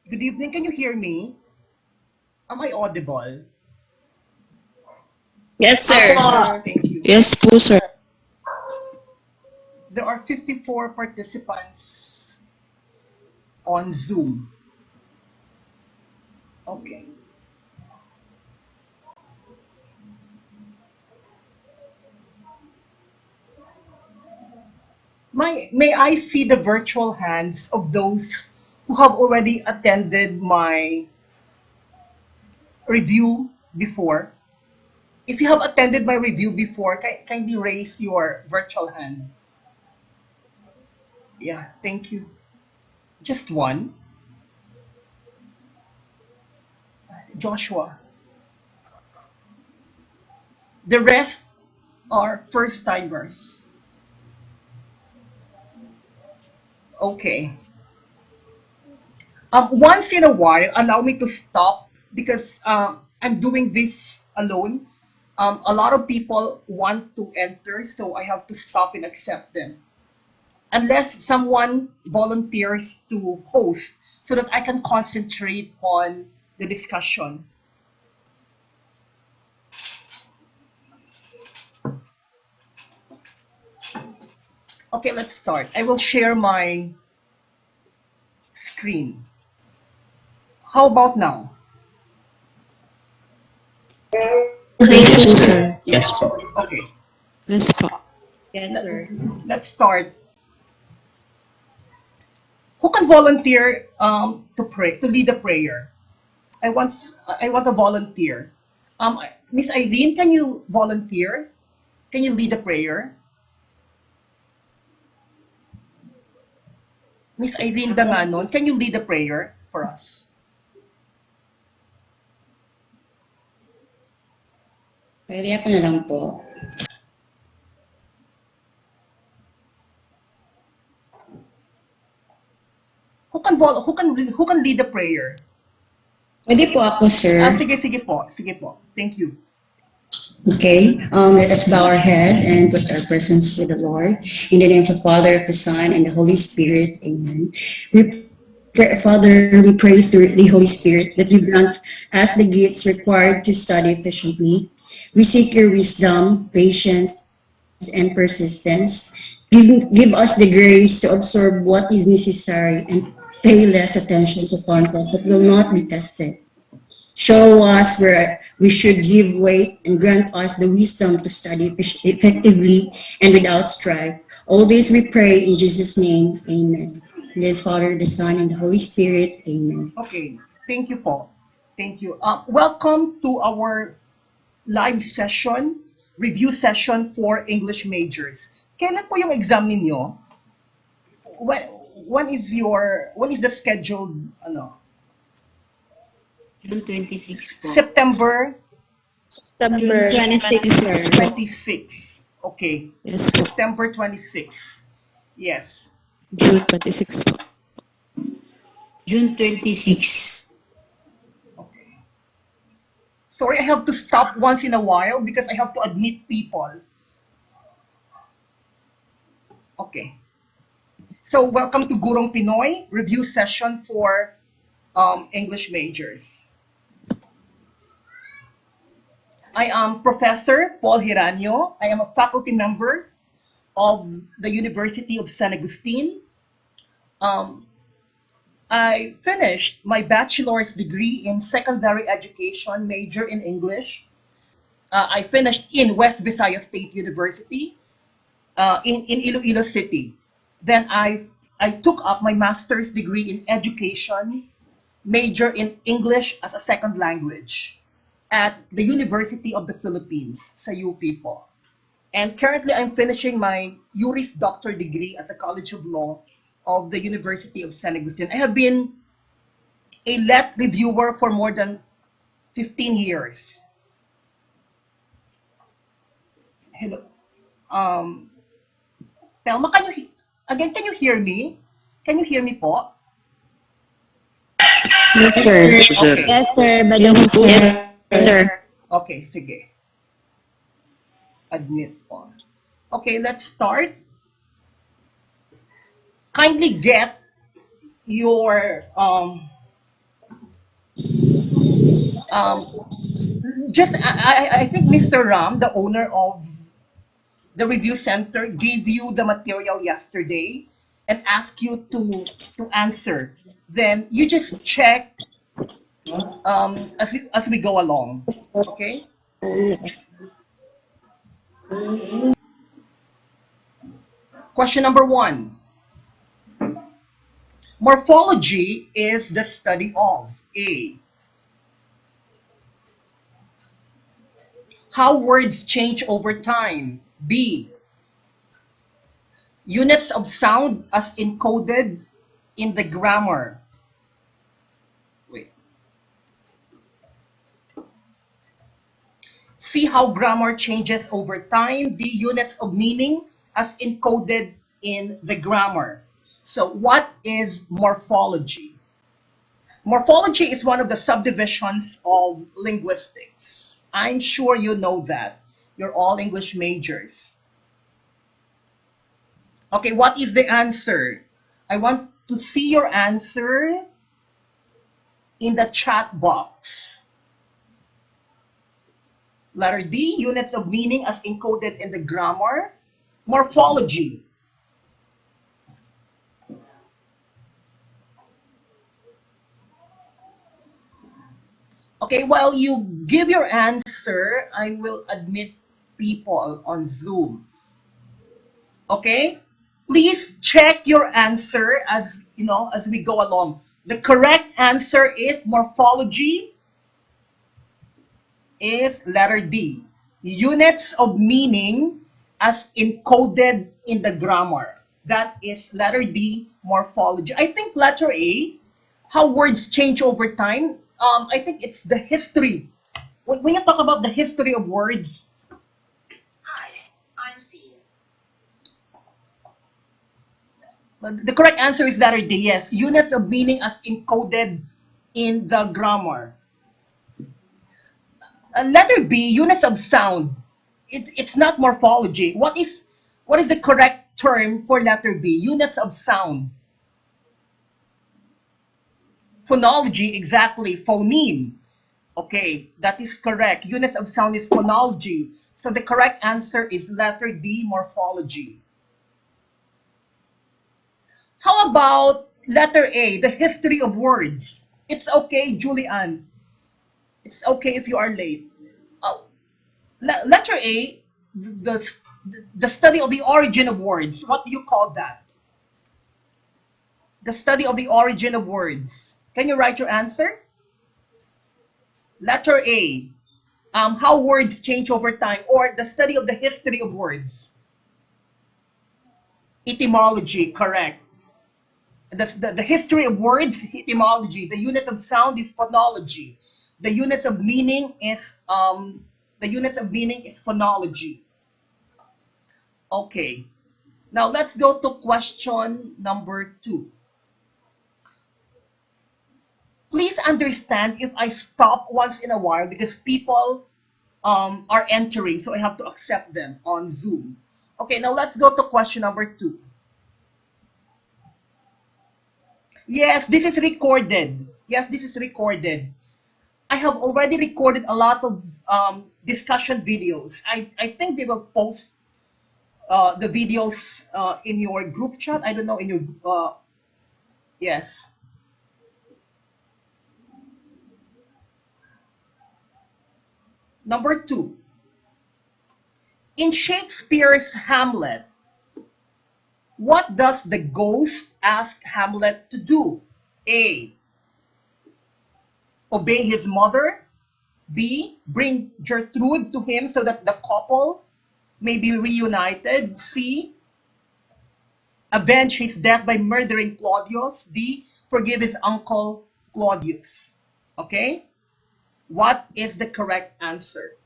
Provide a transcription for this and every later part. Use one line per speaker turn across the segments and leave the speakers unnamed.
Good evening. Can you hear me? Am I audible?
Yes, sir.
Opo.
Thank you.
Yes po, sir.
There are 54 participants on Zoom. Okay. May I see the virtual hands of those who have already attended my review before? If you have attended my review before, kindly raise your virtual hand. Yeah, thank you. Just one. Joshua. The rest are first timers. Okay. Once in a while, allow me to stop because I'm doing this alone. A lot of people want to enter, so I have to stop and accept them. Unless someone volunteers to host so that I can concentrate on the discussion. Okay, let's start. I will share my screen. How about now?
Okay po, sir.
Yes. Okay.
Yes po.
Yes,
Let,
sir.
let's start. Who can volunteer to pray to lead a prayer? I want a volunteer. Miss Eileen, can you volunteer? Can you lead a prayer? Miss Eileen Danganon, can you lead a prayer for us?
Pwede ako na lang po.
Who can lead a prayer?
Pwede po ako, sir.
Sige po. Sige po. Thank you.
Okay. Let us bow our head and put our presence to the Lord. In the name of the Father, of the Son, and the Holy Spirit. Amen. Father, we pray through the Holy Spirit that you grant us the gifts required to study efficiently. We seek your wisdom, patience, and persistence. Give us the grace to absorb what is necessary and pay less attention to content that will not be tested. Show us where we should give weight and grant us the wisdom to study effectively and without strife. All this we pray in Jesus' name. Amen. In the Father, the Son, and the Holy Spirit. Amen.
Okay. Thank you po. Thank you. Welcome to our live session, review session for English majors. Kailan po yung exam ninyo? When when is the scheduled
June 26 po.
September
June
September
26,
26
sir.
po.
26. Okay.
Yes po.
September 26. Yes.
June 26 po.
June 26.
Okay. Sorry, I have to stop once in a while because I have to admit people. Okay. So welcome to Gurong Pinoy review session for English majors. I am Professor Paul Hiranio. I am a faculty member of the University of San Agustin. Um, I finished my bachelor's degree in secondary education, major in English. I finished in West Visayas State University in Iloilo City. Then I took up my master's degree in education, major in English as a second language at the University of the Philippines sa UP po. And currently I'm finishing my Juris Doctor degree at the College of Law of the University of San Agustin. I have been a let reviewer for more than 15 years. Hello. Um, Telma, can you hear me? Can you hear me po?
Yes,
Yes,
sir.
sir.
Okay.
Yes, sir.
Yes
Madam
po,
sir.
sir.
Okay, sige. Admit po. Okay, let's start. Kindly get your Um, just I think Mr. Ram, the owner of the review center, gave you the material yesterday and asked you to answer. Then you just check as we go along. Okay. Question number one. Morphology is the study of A. How words change over time. B. Units of sound as encoded in the grammar. Wait. See how grammar changes over time. The units of meaning as encoded in the grammar. So, what is morphology? Morphology is one of the subdivisions of linguistics. I'm sure you know that. You're all English majors. Okay, what is the answer? I want to see your answer in the chat box. Letter D, units of meaning as encoded in the grammar. Morphology. Okay, while you give your answer, I will admit people on Zoom. Okay? Please check your answer as you know as we go along. The correct answer is morphology is letter D. Units of meaning as encoded in the grammar. That is letter D, morphology. I think letter A, how words change over time. I think it's the history. When you talk about the history of words, the correct answer is letter D. Yes, units of meaning as encoded in the grammar. Letter B, units of sound. It's not morphology. What is the correct term for letter B? Units of sound. Phonology, exactly. Phoneme. Okay, that is correct. Units of sound is phonology. So the correct answer is letter D, morphology. How about letter A, the history of words? It's okay, Julian. It's okay if you are late. Uh, Letter A, the study of the origin of words. What do you call that? The study of the origin of words. Can you write your answer? Letter A, how words change over time, or the study of the history of words. Etymology, correct. The history of words, etymology. The unit of sound is phonology. The units of meaning is phonology. Okay. Now let's go to question number two. Please understand if I stop once in a while because people are entering, so I have to accept them on Zoom. Okay, now let's go to question number two. Yes, this is recorded. Yes, this is recorded. I have already recorded a lot of discussion videos. I think they will post the videos in your group chat. I don't know, in your, yes. Number two, in Shakespeare's Hamlet, what does the ghost ask Hamlet to do? A. Obey his mother. B. Bring Gertrude to him so that the couple may be reunited. C. Avenge his death by murdering Claudius. D. Forgive his uncle Claudius. Okay? What is the correct answer?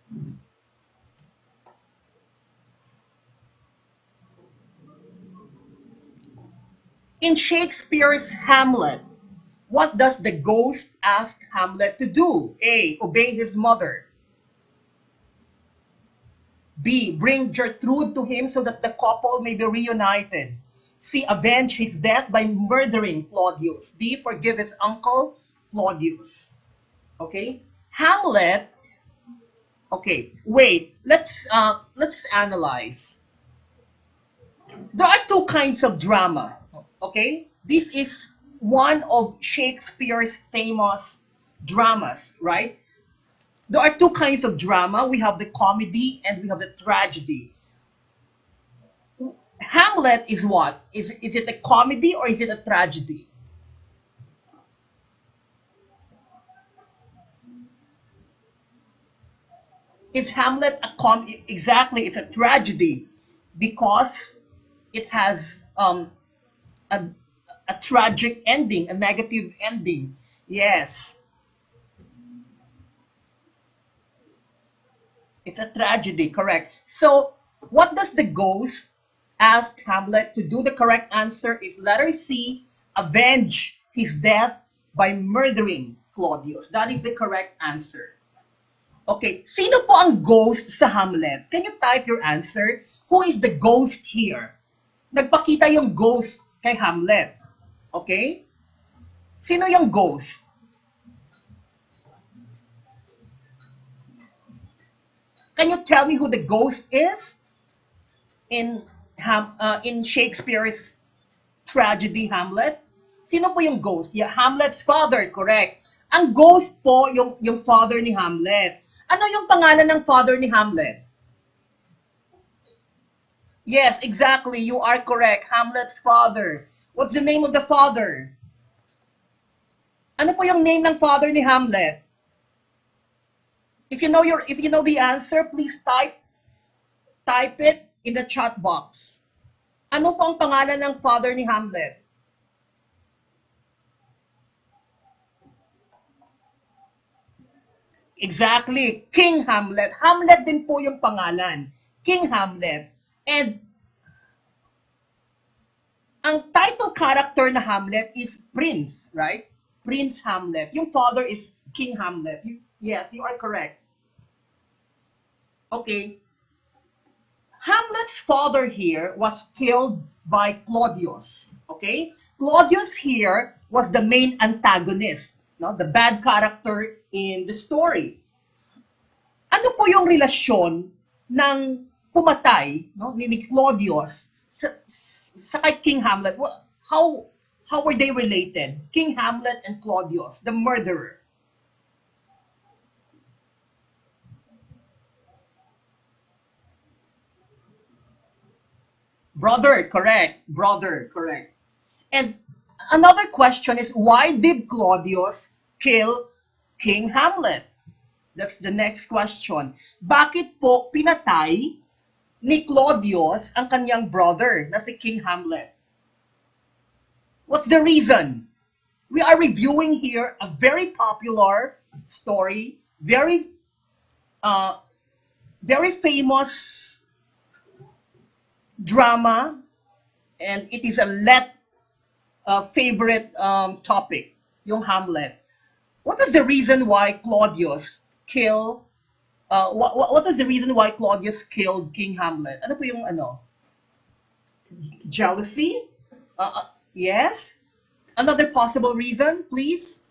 In Shakespeare's Hamlet, what does the ghost ask Hamlet to do? A. Obey his mother. B. Bring Gertrude to him so that the couple may be reunited. C. Avenge his death by murdering Claudius. D. Forgive his uncle Claudius. Okay? Hamlet. Okay, wait. Let's analyze. There are two kinds of drama. Okay, this is one of Shakespeare's famous dramas, right? There are two kinds of drama. We have the comedy and we have the tragedy. Hamlet is what? Is it a comedy or is it a tragedy? Is Hamlet a exactly, it's a tragedy because it has a, a tragic ending, a negative ending. Yes, it's a tragedy, correct. So, what does the ghost ask Hamlet to do? The correct answer is letter C, avenge his death by murdering Claudius. That is the correct answer. Okay, sino po ang ghost sa Hamlet? Can you type your answer? Who is the ghost here? Nagpakita yung ghost kay Hamlet. Okay? Sino yung ghost? Can you tell me who the ghost is in in Shakespeare's tragedy Hamlet? Sino po yung ghost? Yeah, Hamlet's father, correct. Ang ghost po yung father ni Hamlet. Ano yung pangalan ng father ni Hamlet? Yes, exactly. You are correct. Hamlet's father. What's the name of the father? Ano po yung name ng father ni Hamlet? If you know the answer, please type it in the chat box. Ano po ang pangalan ng father ni Hamlet? Exactly, King Hamlet. Hamlet din po yung pangalan. King Hamlet. And ang title character na Hamlet is Prince, right? Prince Hamlet. Yung father is King Hamlet. Yes, you are correct. Okay. Hamlet's father here was killed by Claudius. Okay? Claudius here was the main antagonist, no? The bad character in the story. Ano po yung relasyon ng pumatay, no, ni Claudius sa kay King Hamlet? How were they related? King Hamlet and Claudius, the murderer. Brother, correct. Brother, correct. And another question is, why did Claudius kill King Hamlet? That's the next question. Bakit po pinatay ni Claudius ang kanyang brother na si King Hamlet? What's the reason? We are reviewing here a very popular story, uh, very famous drama, and it is a let favorite topic, yung Hamlet. What is the reason why Claudius kill? What is the reason why Claudius killed King Hamlet? Ano po yung ano? Jealousy? Yes. Another possible reason, please.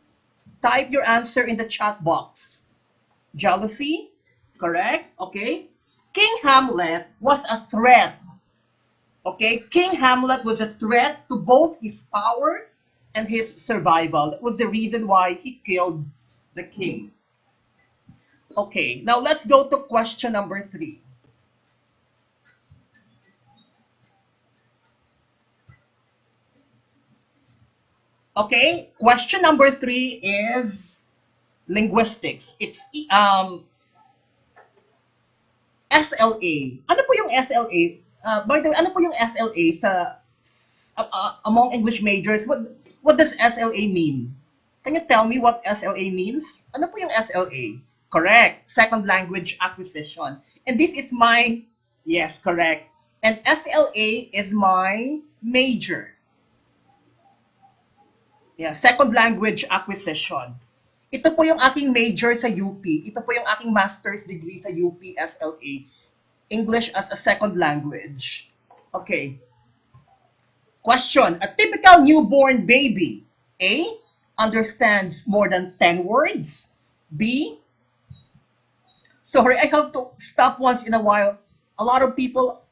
Type your answer in the chat box. Jealousy? Correct. Okay. King Hamlet was a threat. Okay. King Hamlet was a threat to both his power and his survival. That was the reason why he killed the king. Okay. Now let's go to question number 3. Okay. Question number 3 is linguistics. It's SLA. Ano po yung SLA? By the way, ano po yung SLA sa among English majors? What does SLA mean? Can you tell me what SLA means? Ano po yung SLA? Correct. Second language acquisition. And this is my, yes, correct. And SLA is my major. Yeah, second language acquisition. Ito po yung aking major sa UP. Ito po yung aking master's degree sa UP SLA. English as a second language. Okay. Question. A typical newborn baby. A. Understands more than 10 words. B. Sorry, I have to stop once in a while. A lot of people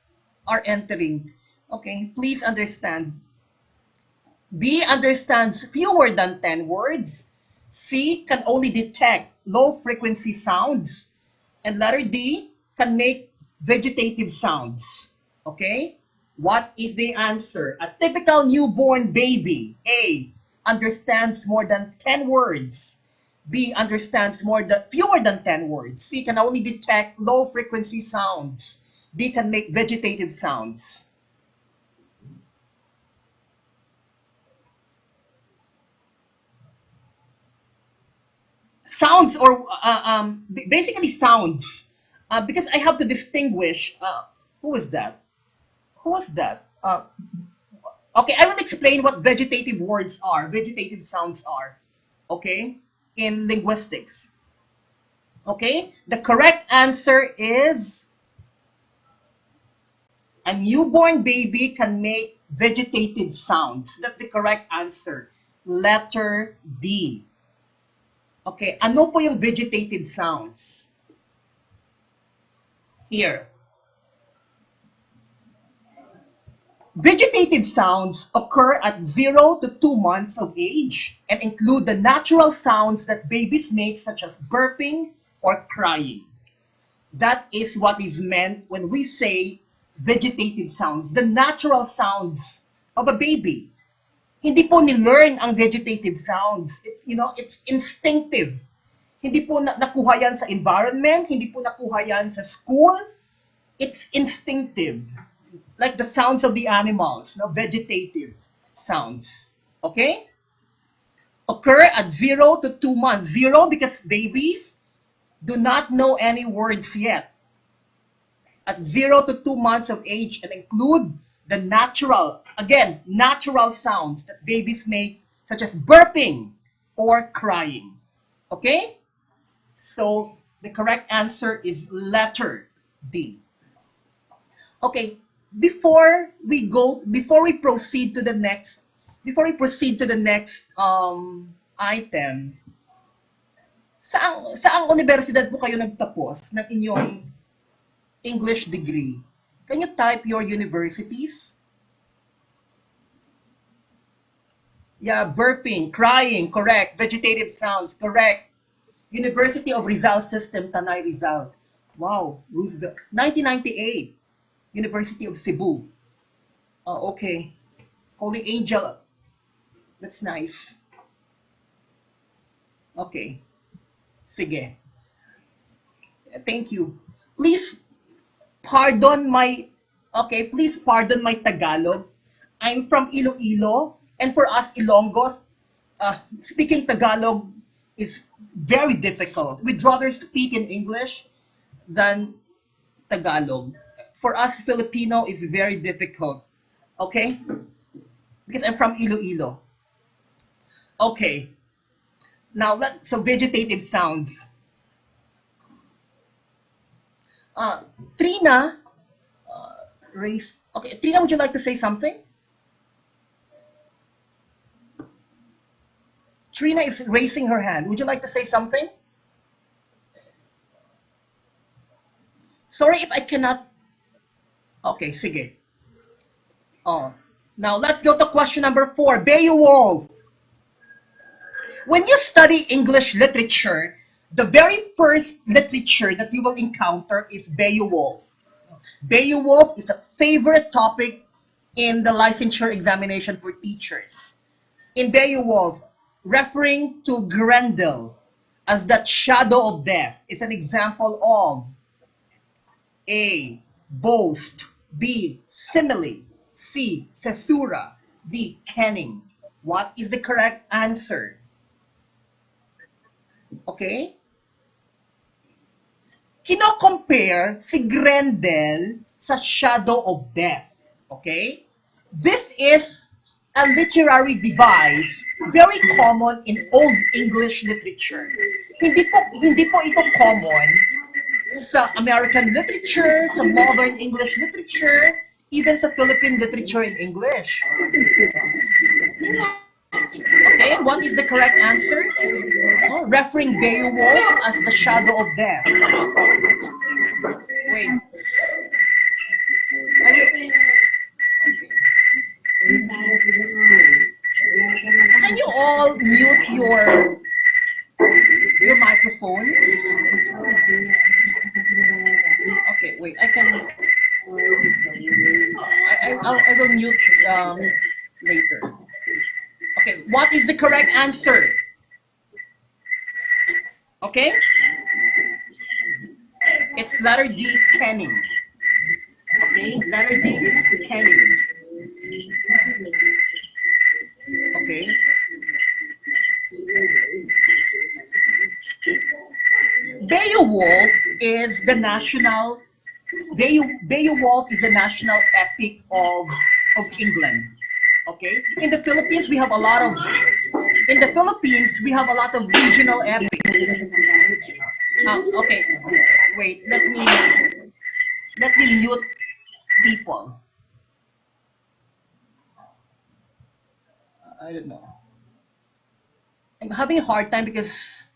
are entering. Okay, please understand. B understands fewer than 10 words. C can only detect low frequency sounds. And letter D can make vegetative sounds. Okay? What is the answer? A typical newborn baby. A understands more than 10 words. B understands fewer than 10 words. C can only detect low frequency sounds. D can make vegetative sounds. Sounds or basically sounds, because I have to distinguish. Who is that? Who was that? Okay, I will explain what vegetative words are, vegetative sounds are. Okay, in linguistics. Okay, the correct answer is a newborn baby can make vegetative sounds. That's the correct answer. Letter D. Okay, ano po yung vegetative sounds? Here. Vegetative sounds occur at 0 to 2 months of age and include the natural sounds that babies make, such as burping or crying. That is what is meant when we say vegetative sounds, the natural sounds of a baby. Hindi po ni-learn ang vegetative sounds. It's instinctive. Hindi po nakuha yan sa environment, hindi po nakuha yan sa school. It's instinctive. Like the sounds of the animals, no, vegetative sounds. Okay? Occur at 0 to 2 months. Zero because babies do not know any words yet. At 0 to 2 months of age and include the natural sounds that babies make, such as burping or crying. Okay? So the correct answer is letter D. Okay, before we proceed to the next item, saang universidad po kayo nagtapos ng inyong English degree? Can you type your universities? Yeah, burping, crying, correct. Vegetative sounds, correct. University of Rizal System, Tanay Rizal. Wow, Roosevelt. 1998, University of Cebu. Oh, okay. Holy Angel. That's nice. Okay. Sige. Thank you. Please pardon my please pardon my Tagalog. I'm from Iloilo, and for us Ilonggos, speaking Tagalog is very difficult. We'd rather speak in English than Tagalog. For us Filipino is very difficult. Okay? Because I'm from Iloilo. Okay. Now let's so vegetative sounds. Uh, Trina, raise. Okay, Trina, would you like to say something? Trina is raising her hand. Would you like to say something? Sorry if I cannot. Okay, sige. Oh. Now let's go to question number 4. Beowulf. When you study English literature, the very first literature that you will encounter is Beowulf. Beowulf is a favorite topic in the licensure examination for teachers. In Beowulf, referring to Grendel as that shadow of death is an example of A. Boast, B. Simile, C. Caesura, D. Kenning. What is the correct answer? Okay? Kino-compare si Grendel sa shadow of death. Okay? This is a literary device very common in Old English literature. Hindi po ito common sa American literature, sa modern English literature, even sa Philippine literature in English. Okay, what is the correct answer? Oh, referring Beowulf as the shadow of death. Wait. I will, okay. Can you all mute your microphone? Okay, wait. I can. I will mute later. Okay, what is the correct answer? Okay, it's letter D, Kenning. Okay, letter D is Kenning. Okay, Beowulf is the national Beowulf is the national epic of England. Okay, in the Philippines we have a lot of regional epics. Okay, wait. Let me mute people. I don't know. I'm having a hard time because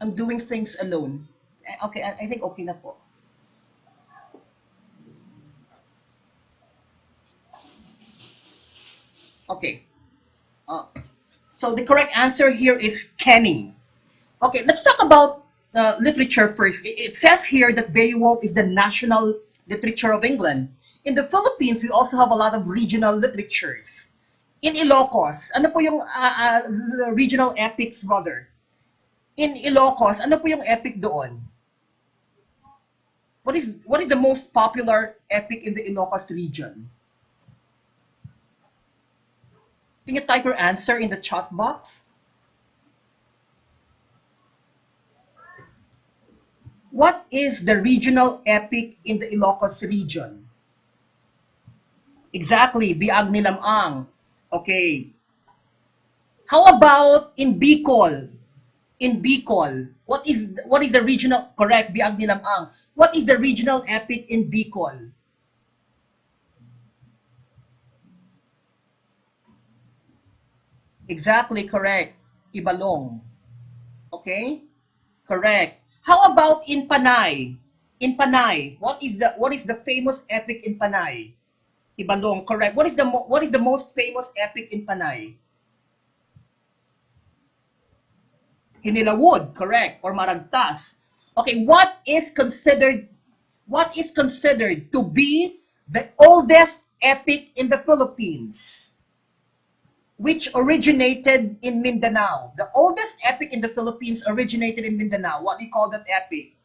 I'm doing things alone. Okay, I think okay na po. Okay. Uh, so the correct answer here is Kenning. Okay, let's talk about literature first. It says here that Beowulf is the national literature of England. In the Philippines, we also have a lot of regional literatures. In Ilocos, ano po yung regional epics, brother? In Ilocos, ano po yung epic doon? What is the most popular epic in the Ilocos region? Can you type your answer in the chat box? What is the regional epic in the Ilocos region? Exactly, Biag ni Lamang. Okay. How about in Bicol? In Bicol, what is the regional correct Biag ni Lamang? What is the regional epic in Bicol? Exactly correct. Ibalong. Okay? Correct. How about in Panay? In Panay, what is the famous epic in Panay? Ibalong, correct. What is the most famous epic in Panay? Hinilawod, correct, or Maragtas. Okay, what is considered to be the oldest epic in the Philippines, which originated in Mindanao? The oldest epic in the Philippines originated in Mindanao. What do you call that epic?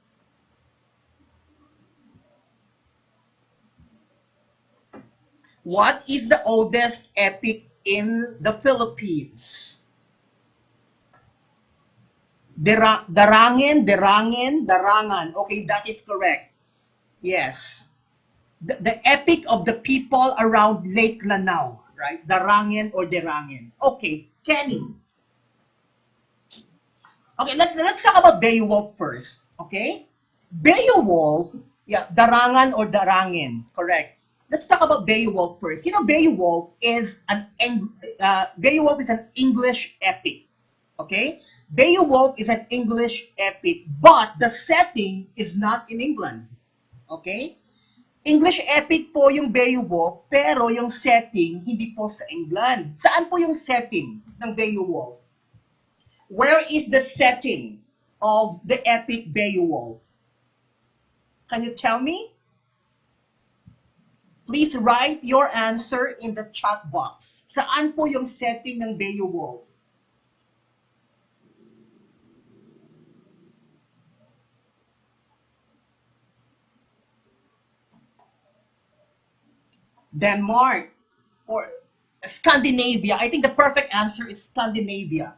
What is the oldest epic in the Philippines? Darangin, Derangin, Darangan. Okay, that is correct. Yes. The epic of the people around Lake Lanao, right? Darangin or Derangin. Okay, Kenny. Okay, let's talk about Beowulf first. Okay? Beowulf, yeah, Darangan or Darangin, correct. Let's talk about Beowulf first. Beowulf is an English epic. Okay? Beowulf is an English epic, but the setting is not in England. Okay? English epic po yung Beowulf, pero yung setting hindi po sa England. Saan po yung setting ng Beowulf? Where is the setting of the epic Beowulf? Can you tell me? Please write your answer in the chat box. Saan po yung setting ng Beowulf? Denmark or Scandinavia. I think the perfect answer is Scandinavia.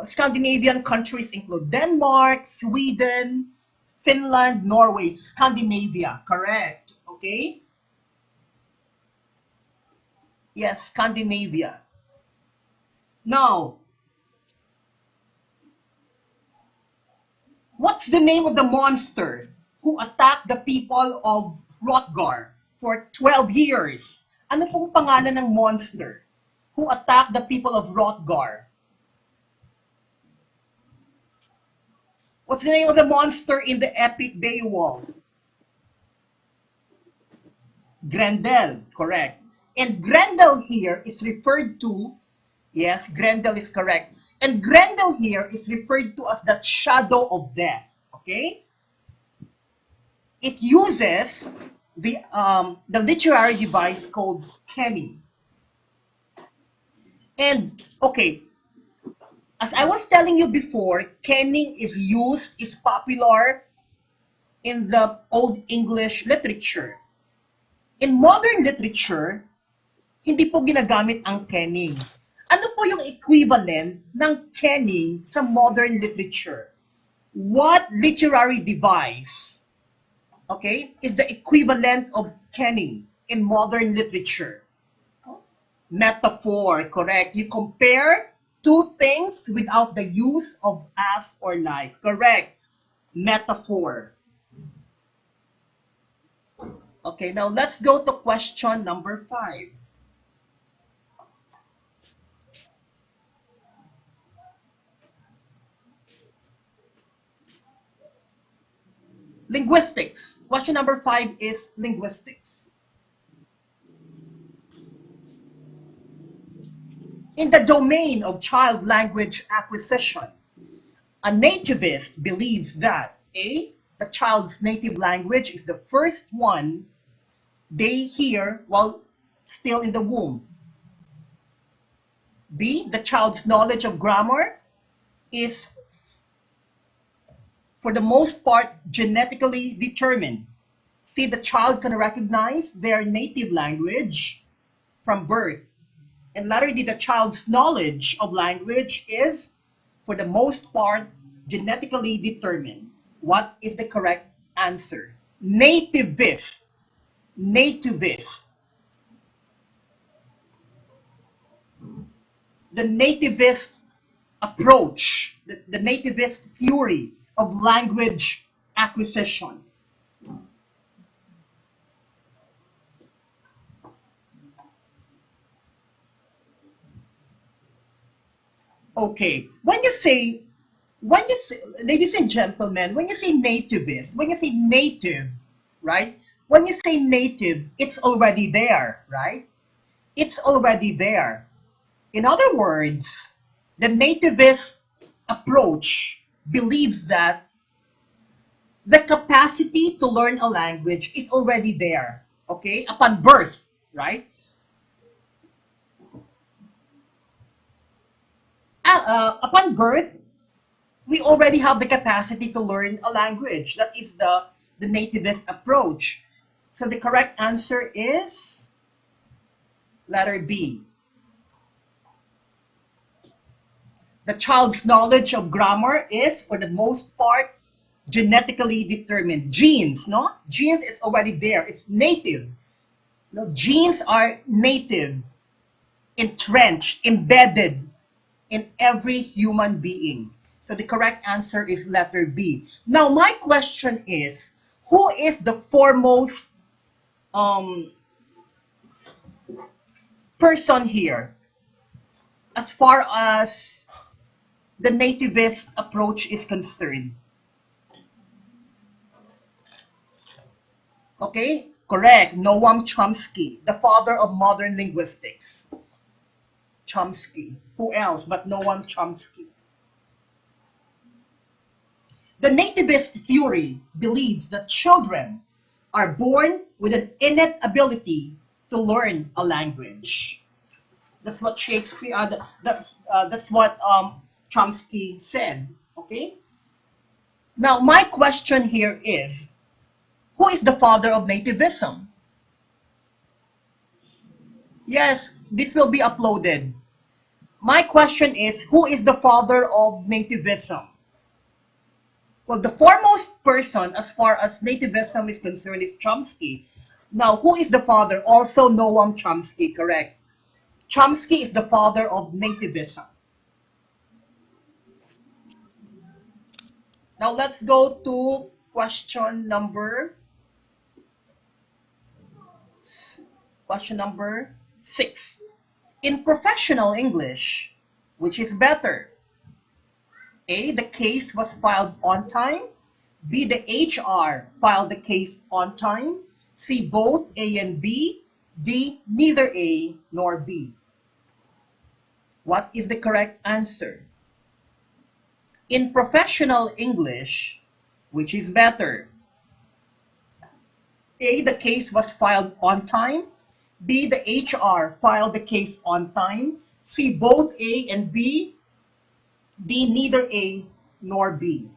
Scandinavian countries include Denmark, Sweden, Finland, Norway. Scandinavia, correct. Okay? Yes, Scandinavia. Now, what's the name of the monster who attacked the people of Hrothgar? for 12 years. Ano pong pangalan ng monster who attacked the people of Hrothgar? What's the name of the monster in the epic Beowulf? Grendel, correct. And Grendel here is referred to, yes, Grendel is correct. And Grendel here is referred to as the shadow of death, okay? It uses the literary device called kenning. And, okay, as I was telling you before, kenning is popular in the Old English literature. In modern literature, hindi po ginagamit ang kenning. Ano po yung equivalent ng kenning sa modern literature? What literary device, okay, is the equivalent of kenning in modern literature? Metaphor, correct. You compare two things without the use of as or like. Correct. Metaphor. Okay, now let's go to question number 5. Linguistics. Question number 5 is linguistics. In the domain of child language acquisition, a nativist believes that A, the child's native language is the first one they hear while still in the womb. B, the child's knowledge of grammar is, for the most part, genetically determined. C, the child can recognize their native language from birth. And letter D, the child's knowledge of language is, for the most part, genetically determined. What is the correct answer? Nativist. Nativist. The nativist approach, the nativist theory of language acquisition. Okay, ladies and gentlemen, when you say nativist, when you say native, right? When you say native, it's already there, right? It's already there. In other words, the nativist approach believes that the capacity to learn a language is already there, okay, upon birth, right? Upon birth, we already have the capacity to learn a language. That is the nativist approach. So the correct answer is letter B. The child's knowledge of grammar is, for the most part, genetically determined. Genes, no? Genes is already there. It's native. No, genes are native, entrenched, embedded in every human being. So the correct answer is letter B. Now, my question is, who is the foremost um, person here as far as the nativist approach is concerned? Okay, correct. Noam Chomsky, the father of modern linguistics. Chomsky. Who else but Noam Chomsky? The nativist theory believes that children are born with an innate ability to learn a language. That's what Shakespeare. That's what Chomsky said. Okay. Now my question here is, who is the father of nativism? Yes, this will be uploaded. My question is, who is the father of nativism? Well, the foremost person as far as nativism is concerned is Chomsky. Now, who is the father? Also Noam Chomsky, correct. Chomsky is the father of nativism. Now, let's go to question number Question number 6. In professional English, which is better? A, the case was filed on time. B, the HR filed the case on time. C, both A and B. D, neither A nor B. What is the correct answer? In professional English, which is better? A, the case was filed on time. B, the HR filed the case on time. C, both A and B. D, neither A nor B.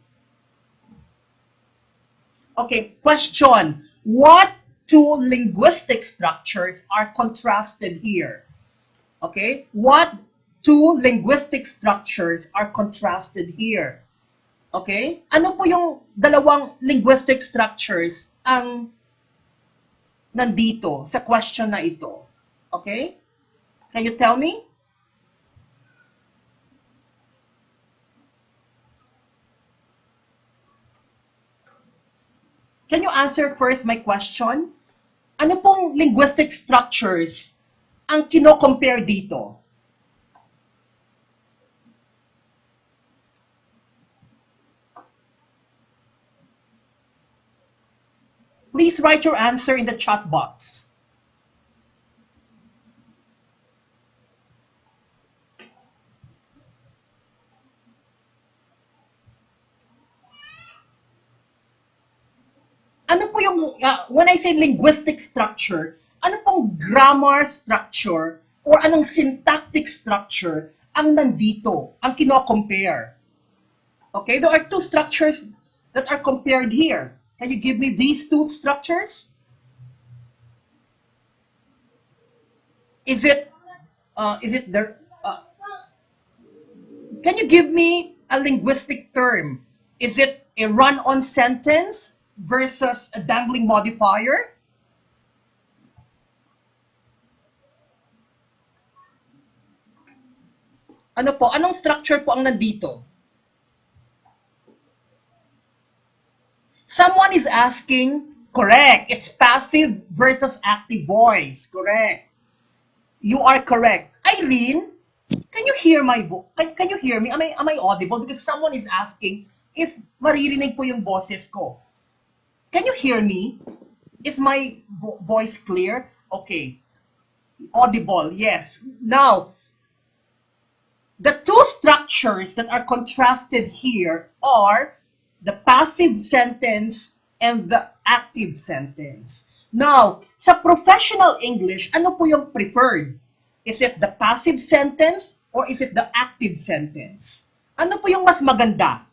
Okay, question. What two linguistic structures are contrasted here? Okay, what two linguistic structures are contrasted here? Okay, ano po yung dalawang linguistic structures ang nandito sa question na ito? Okay, can you tell me? Can you answer first my question? Ano pong linguistic structures ang kino-compare dito? Please write your answer in the chat box. Ano po yung, when I say linguistic structure, ano pong grammar structure or anong syntactic structure ang nandito, ang kino-compare? Okay, there are two structures that are compared here. Can you give me these two structures? Is it the, can you give me a linguistic term? Is it a run-on sentence versus a dangling modifier? Ano po? Anong structure po ang nandito? Someone is asking, correct, it's passive versus active voice. Correct. You are correct. Irene, can you hear my can you hear me? Am I audible? Because someone is asking if maririnig po yung boses ko. Can you hear me? Is my voice clear? Okay. Audible, yes. Now, the two structures that are contrasted here are the passive sentence and the active sentence. Now, sa professional English, ano po yung preferred? Is it the passive sentence or is it the active sentence? Ano po yung mas maganda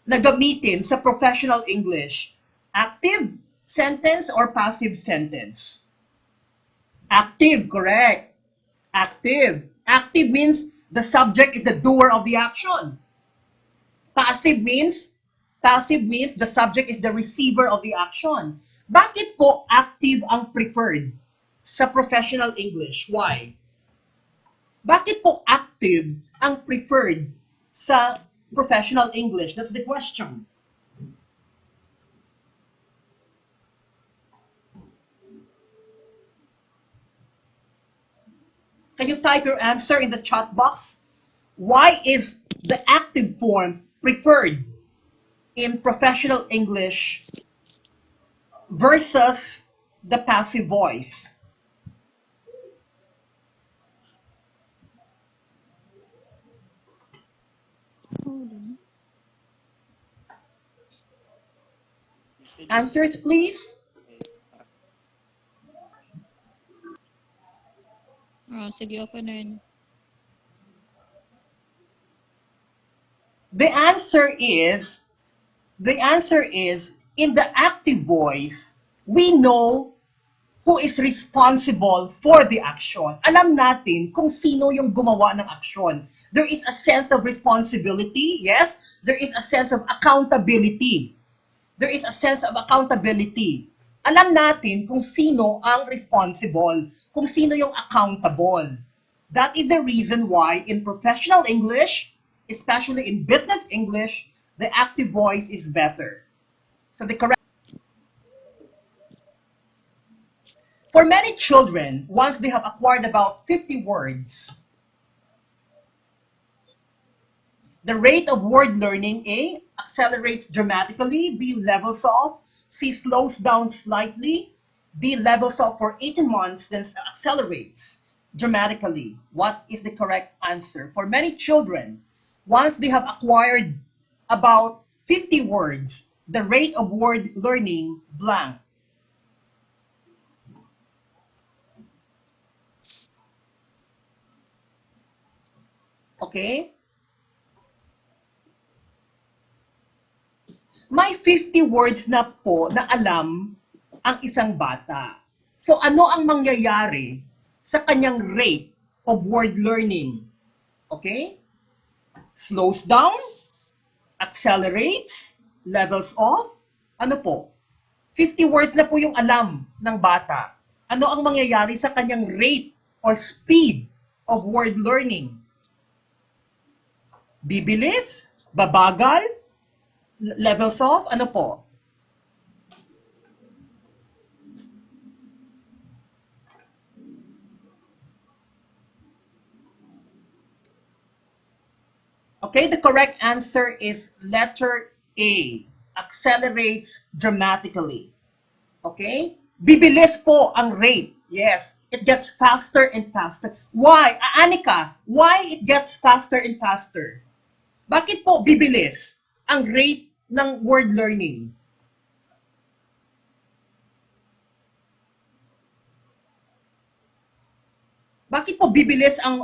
na gamitin sa professional English? Active sentence or passive sentence? Active, correct. Active. Active means the subject is the doer of the action. Passive means the subject is the receiver of the action. Bakit po active ang preferred sa professional English? Why? Bakit po active ang preferred sa professional English? That's the question. Can you type your answer in the chat box? Why is the active form preferred in professional English versus the passive voice? Answers, please.
Sige, ako na yun.
The answer is in the active voice, we know who is responsible for the action. Alam natin kung sino yung gumawa ng action. There is a sense of responsibility, yes. There is a sense of accountability. There is a sense of accountability. Alam natin kung sino ang responsible, kung sino yung accountable. That is the reason why in professional English, especially in business English, the active voice is better. So the correct For many children, once they have acquired about 50 words, the rate of word learning, A, accelerates dramatically, B, levels off, C, slows down slightly, D, levels off for 18 months, then accelerates dramatically. What is the correct answer? For many children, once they have acquired about 50 words, the rate of word learning blank. Okay? May 50 words na po na alam ang isang bata. So ano ang mangyayari sa kanyang rate of word learning? Okay? Slows down, accelerates, levels off. Ano po? 50 words na po yung alam ng bata. Ano ang mangyayari sa kanyang rate or speed of word learning? Bibilis? Babagal? Levels off? Ano po? Okay, the correct answer is letter A. Accelerates dramatically. Okay? Bibilis po ang rate. Yes, it gets faster and faster. Why? Anika, why it gets faster and faster? Bakit po bibilis ang rate ng word learning? Bakit po bibilis ang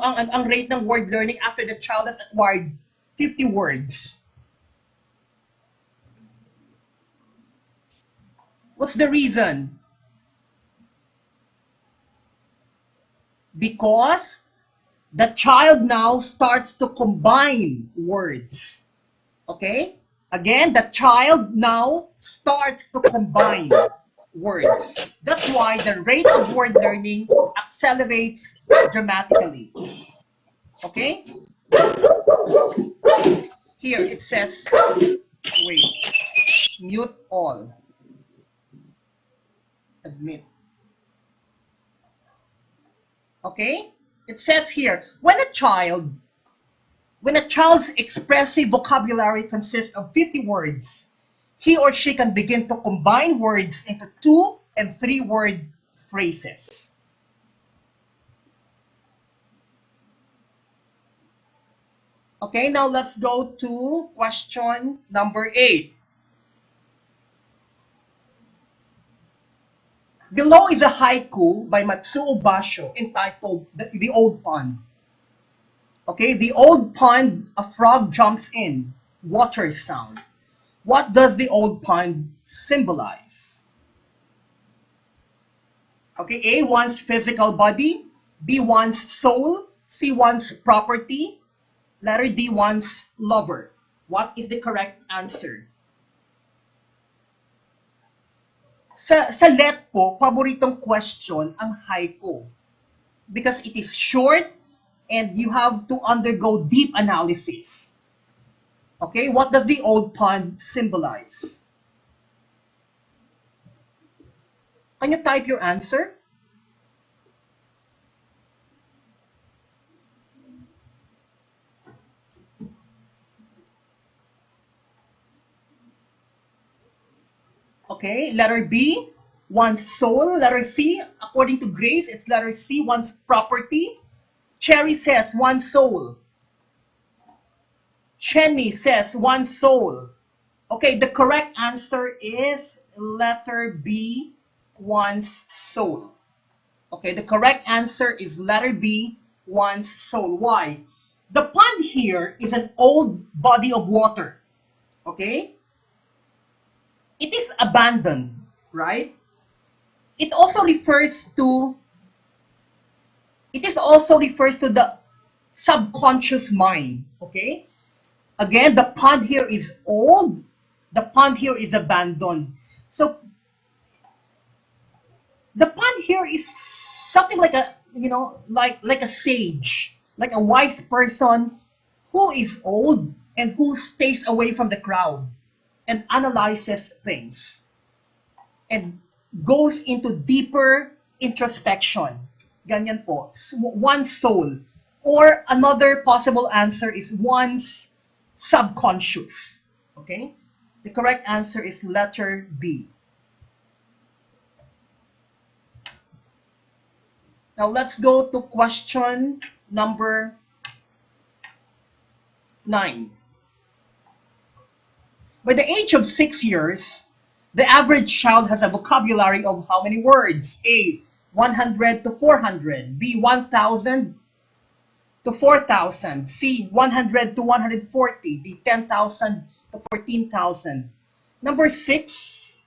rate ng word learning after the child has acquired 50 words? What's the reason? Because the child now starts to combine words. Okay? Again, the child now starts to combine words. That's why the rate of word learning accelerates dramatically. Okay? Here it says, wait, mute all. Admit. Okay? It says here, when a child's expressive vocabulary consists of 50 words, he or she can begin to combine words into 2 and 3 word phrases. Okay, now let's go to question number 8. Below is a haiku by Matsuo Basho entitled The Old Pond. Okay, the old pond, a frog jumps in, water sound. What does the old pond symbolize? Okay, A, one's physical body, B, one's soul, C, one's property, letter D, one's lover. What is the correct answer? Sa let po, paboritong question ang haiku. Because it is short and you have to undergo deep analysis. Okay, what does the old pond symbolize? Can you type your answer? Okay, letter B, one's soul. Letter C, according to Grace, it's letter C, one's property. Cherry says one's soul. Chenny says one's soul. Okay, the correct answer is letter B, one's soul. Okay, the correct answer is letter B, one's soul. Why? The pond here is an old body of water. Okay? It is abandoned, right? It also refers to the subconscious mind. Okay? Again, the pond here is old. The pond here is abandoned. So the pond here is something like a like a sage, like a wise person who is old and who stays away from the crowd and analyzes things and goes into deeper introspection. Ganyan po. One's soul. Or another possible answer is one's subconscious. Okay? The correct answer is letter B. Now let's go to question number 9. By the age of 6 years, the average child has a vocabulary of how many words? A, 100 to 400. B, 1,000 to 4,000. C, 100 to 140. D, 10,000 to 14,000. Number 6,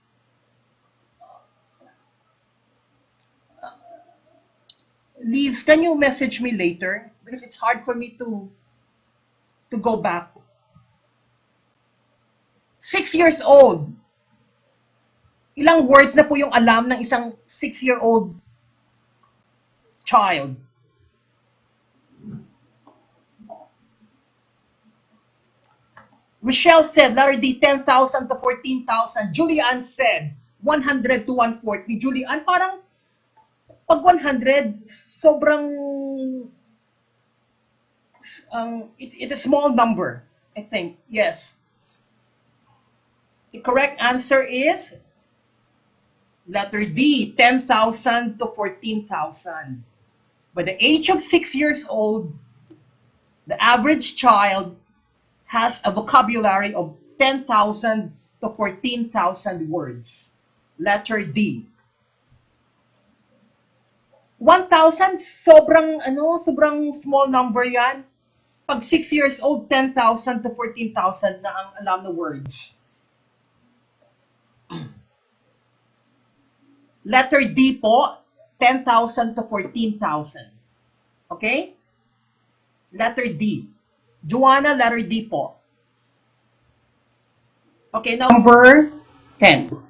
Liz, can you message me later? Because it's hard for me to go back. 6 years old. Ilang words na po yung alam ng isang 6-year-old child? Michelle said, letter D, 10,000 to 14,000. Julian said, 100 to 140. Julian, parang pag 100, sobrang, it's a small number, I think. Yes. The correct answer is letter D, 10,000 to 14,000. By the age of 6 years old, the average child has a vocabulary of 10,000 to 14,000 words. Letter D. 1,000, sobrang small number yan. Pag 6 years old, 10,000 to 14,000 na ang alam na words. Letter D po, 10,000 to 14,000. Okay? Letter D. Joanna, letter D po. Okay, number 10.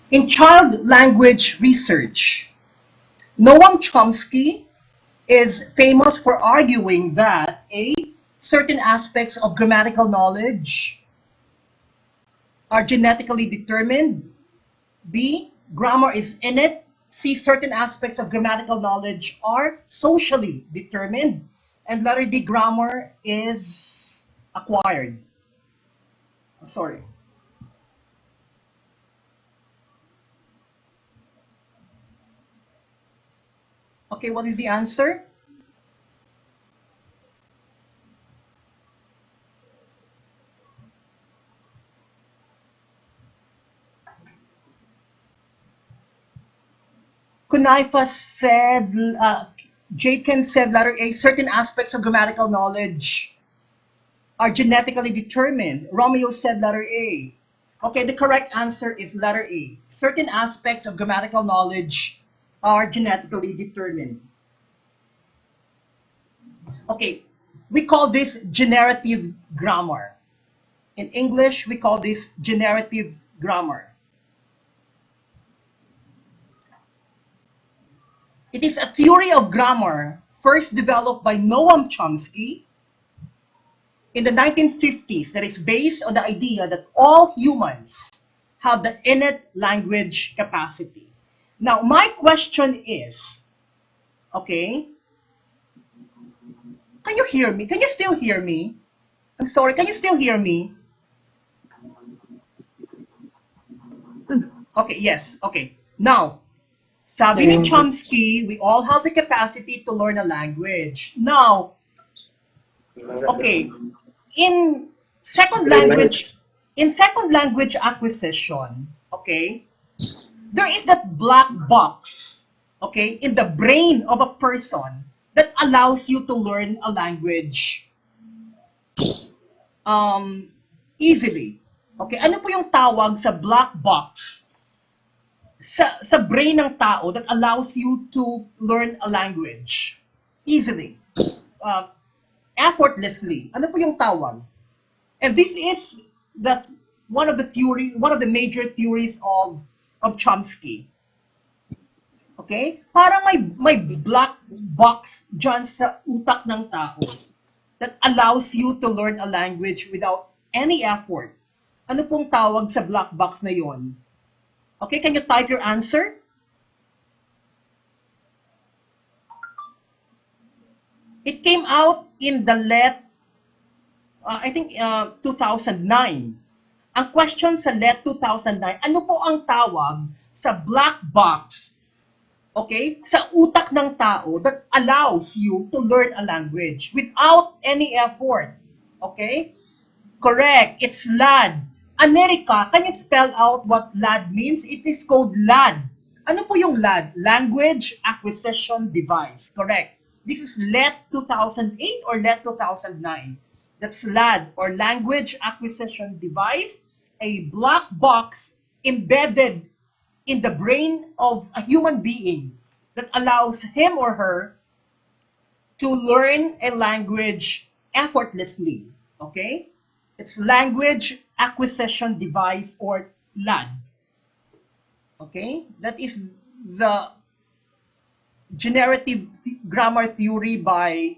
In child language research, Noam Chomsky is famous for arguing that A, certain aspects of grammatical knowledge are genetically determined. B, grammar is innate. C, certain aspects of grammatical knowledge are socially determined. And letter D, grammar is acquired. Sorry. Okay, what is the answer? Kunaifa said, Jaken said letter A, certain aspects of grammatical knowledge are genetically determined. Romeo said letter A. Okay, the correct answer is letter A. Certain aspects of grammatical knowledge are genetically determined. Okay, we call this generative grammar. In English, we call this generative grammar. It is a theory of grammar first developed by Noam Chomsky in the 1950s that is based on the idea that all humans have the innate language capacity. Now, my question is, okay, can you hear me? Can you still hear me? I'm sorry, can you still hear me? Okay, yes, okay. Now, sabi ni Chomsky, we all have the capacity to learn a language. Now, okay, in second language acquisition, okay, there is that black box, okay, in the brain of a person that allows you to learn a language easily. Okay, ano po yung tawag sa black box sa brain ng tao that allows you to learn a language easily, effortlessly? Ano po yung tawag? And this is one of the major theories of Chomsky. Okay? Parang may black box dyan sa utak ng tao. that allows you to learn a language without any effort. Ano pong tawag sa black box na yon? Okay, can you type your answer? It came out in the I think 2009. Ang question sa LET 2009, ano po ang tawag sa black box, okay, sa utak ng tao that allows you to learn a language without any effort? Okay? Correct. It's LAD. America, can you spell out what LAD means? It is called LAD. Ano po yung LAD? Language Acquisition Device. Correct. This is LET 2008 or LET 2009. That's LAD or Language Acquisition Device, a black box embedded in the brain of a human being that allows him or her to learn a language effortlessly. Okay? It's Language Acquisition Device or LAD. Okay? That is the generative grammar theory by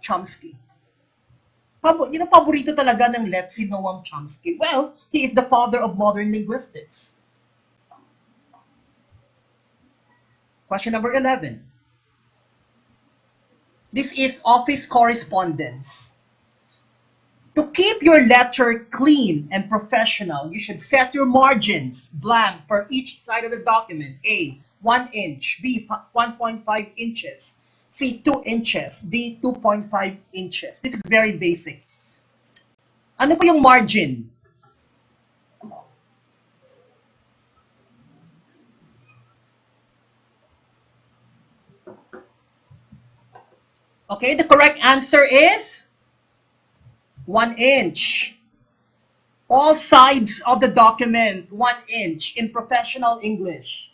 Chomsky. Yun ang paborito talaga ng si Noam Chomsky. Well, he is the father of modern linguistics. Question number 11. This is office correspondence. To keep your letter clean and professional, you should set your margins blank for each side of the document. A, 1 inch. B, 1.5 inches. C, 2 inches. D, 2.5 inches. This is very basic. Ano po yung margin? Okay, the correct answer is 1 inch. All sides of the document, 1 inch in professional English.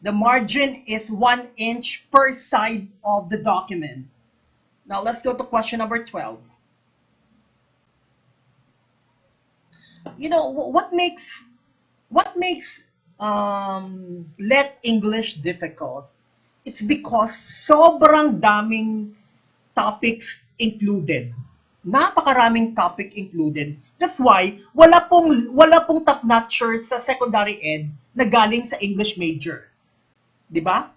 The margin is 1 inch per side of the document. Now let's go to question number 12. You know, what makes let English difficult? It's because sobrang daming topics included. Napakaraming topic included. That's why wala pong top-notcher sa secondary ed na galing sa English major. 'Di ba?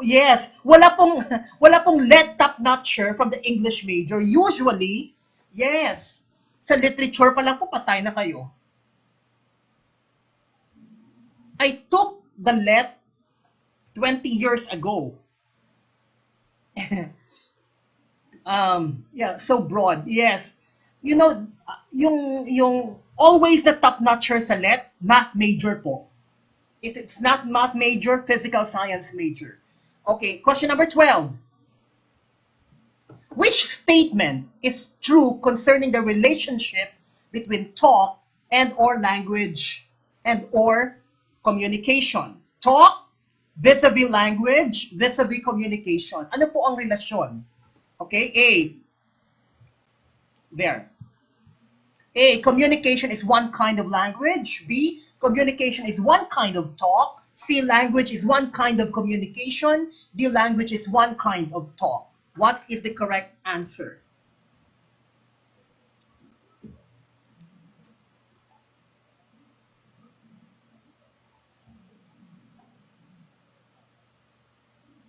Yes, wala pong let top-notcher from the English major. Usually, yes. Sa literature pa lang po patay na kayo. I took the let 20 years ago. Yeah, so broad. Yes. You know, yung always the top notcher sa let, math major po. If it's not math major, physical science major. Okay, question number 12. Which statement is true concerning the relationship between talk and or language and or communication? Talk, vis-a-vis language, vis-a-vis communication. Ano po ang relasyon? Okay, there. A, communication is one kind of language. B, communication is one kind of talk. C, language is one kind of communication. D, language is one kind of talk. What is the correct answer?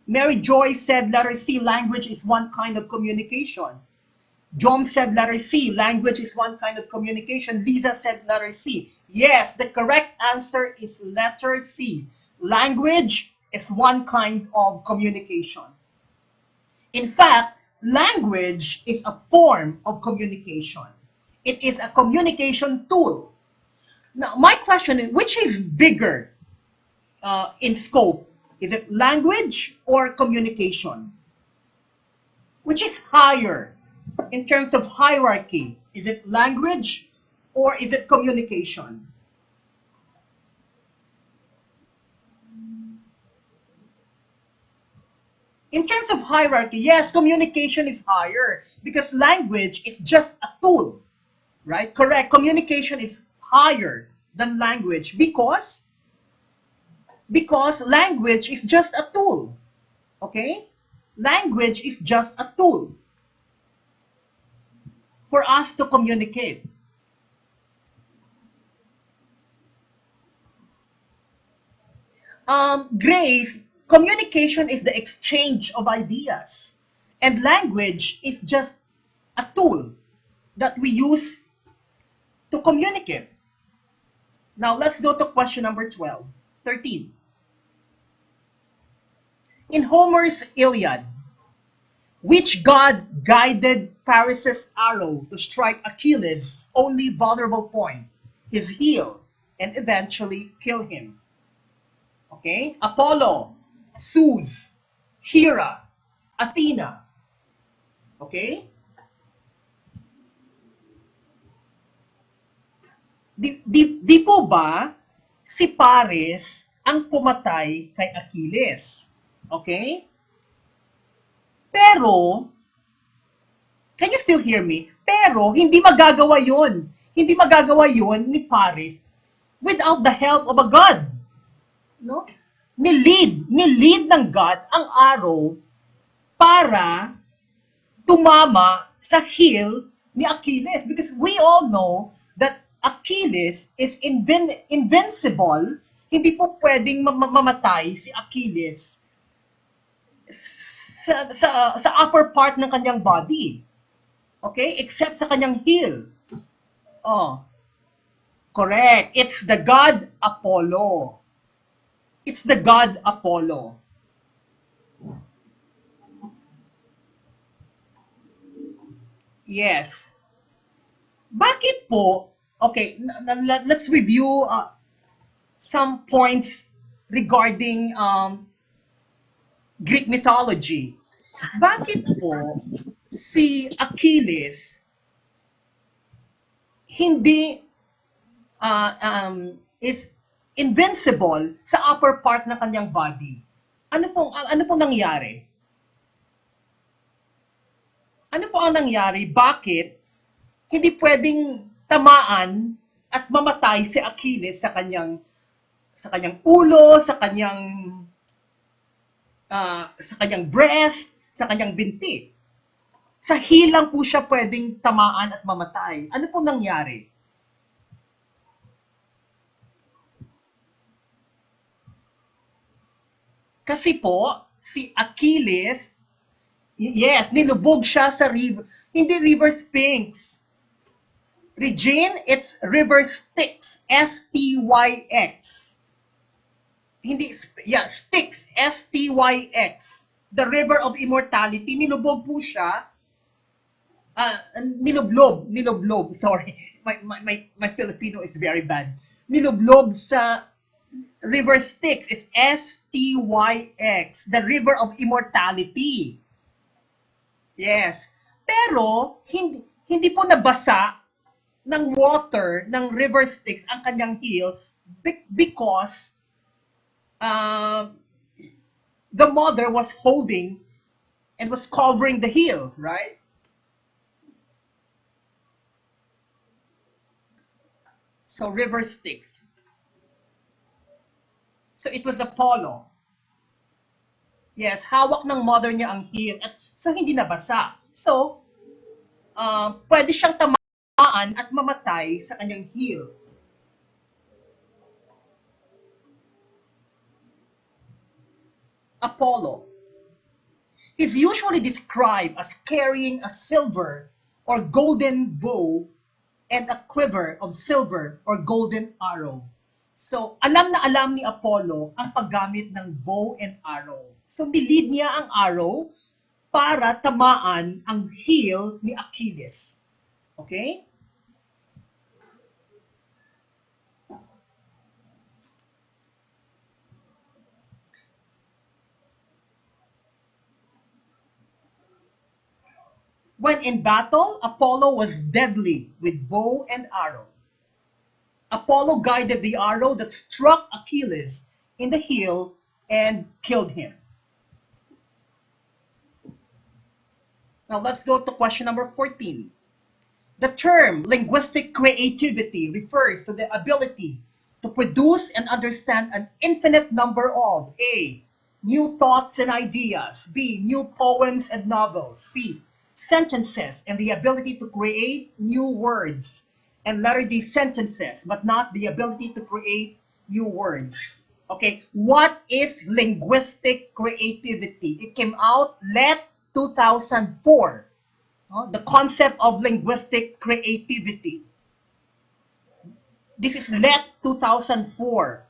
Mary Joy said letter C, language is one kind of communication. Jom said letter C, language is one kind of communication. Lisa said letter C. Yes, the correct answer is letter C. Language is one kind of communication. In fact, language is a form of communication. It is a communication tool. Now, my question is, which is bigger in scope? Is it language or communication? Which is higher in terms of hierarchy? Is it language or is it communication? In terms of hierarchy, yes, communication is higher because language is just a tool, right? Correct. Communication is higher than language because language is just a tool. Okay? Language is just a tool. for us to communicate. Grace, communication is the exchange of ideas, and language is just a tool that we use to communicate. Now, let's go to question number 12, 13. In Homer's Iliad, which god guided Paris's arrow to strike Achilles' only vulnerable point, his heel, and eventually kill him? Okay? Apollo, Zeus, Hera, Athena. Okay? Di po ba si Paris ang pumatay kay Achilles? Okay? Pero, can you still hear me? Pero, hindi magagawa yun. Hindi magagawa yun ni Paris without the help of a God. No? Nilid ng God ang arrow para tumama sa heel ni Achilles, because we all know that Achilles is invincible. Hindi po pwedeng mamatay si Achilles sa upper part ng kanyang body. Okay? Except sa kanyang heel. Oh, correct. It's the god Apollo. It's the god Apollo. Yes. Bakit po? Okay, let's review some points regarding Greek mythology. Bakit po si Achilles hindi is invincible sa upper part ng kanyang body? Ano pong nangyari? Ano po ang nangyari? Bakit hindi pwedeng tamaan at mamatay si Achilles sa kanyang ulo, sa kanyang breast, sa kanyang binti? Sa hilang po siya pwedeng tamaan at mamatay. Ano po nangyari? Kasi po, si Achilles, yes, nilubog siya sa river. Hindi river Styx. Regine, it's river Styx. S-T-Y-X. Hindi, yeah, Styx. S-T-Y-X. The river of immortality. Nilubog po siya. Nilublob. Sorry. My Filipino is very bad. Nilublob sa river Styx. It's S-T-Y-X. The river of immortality. Yes. Pero, hindi po nabasa ng water ng river Styx ang kanyang heel because the mother was holding and was covering the heel, right? So river Styx. So it was Apollo. Yes, hawak ng mother niya ang heel at so hindi nabasa. So pwede siyang tamaan at mamatay sa kanyang heel. Apollo. He's usually described as carrying a silver or golden bow and a quiver of silver or golden arrow. So, alam na alam ni Apollo ang paggamit ng bow and arrow. So, nilid niya ang arrow para tamaan ang heel ni Achilles. Okay? When in battle, Apollo was deadly with bow and arrow. Apollo guided the arrow that struck Achilles in the heel and killed him. Now let's go to question number 14. The term linguistic creativity refers to the ability to produce and understand an infinite number of A. New thoughts and ideas. B. New poems and novels. C. sentences and the ability to create new words. And letter D, sentences, but not the ability to create new words. Okay, what is linguistic creativity? It came out let 2004. The concept of linguistic creativity. This is let 2004.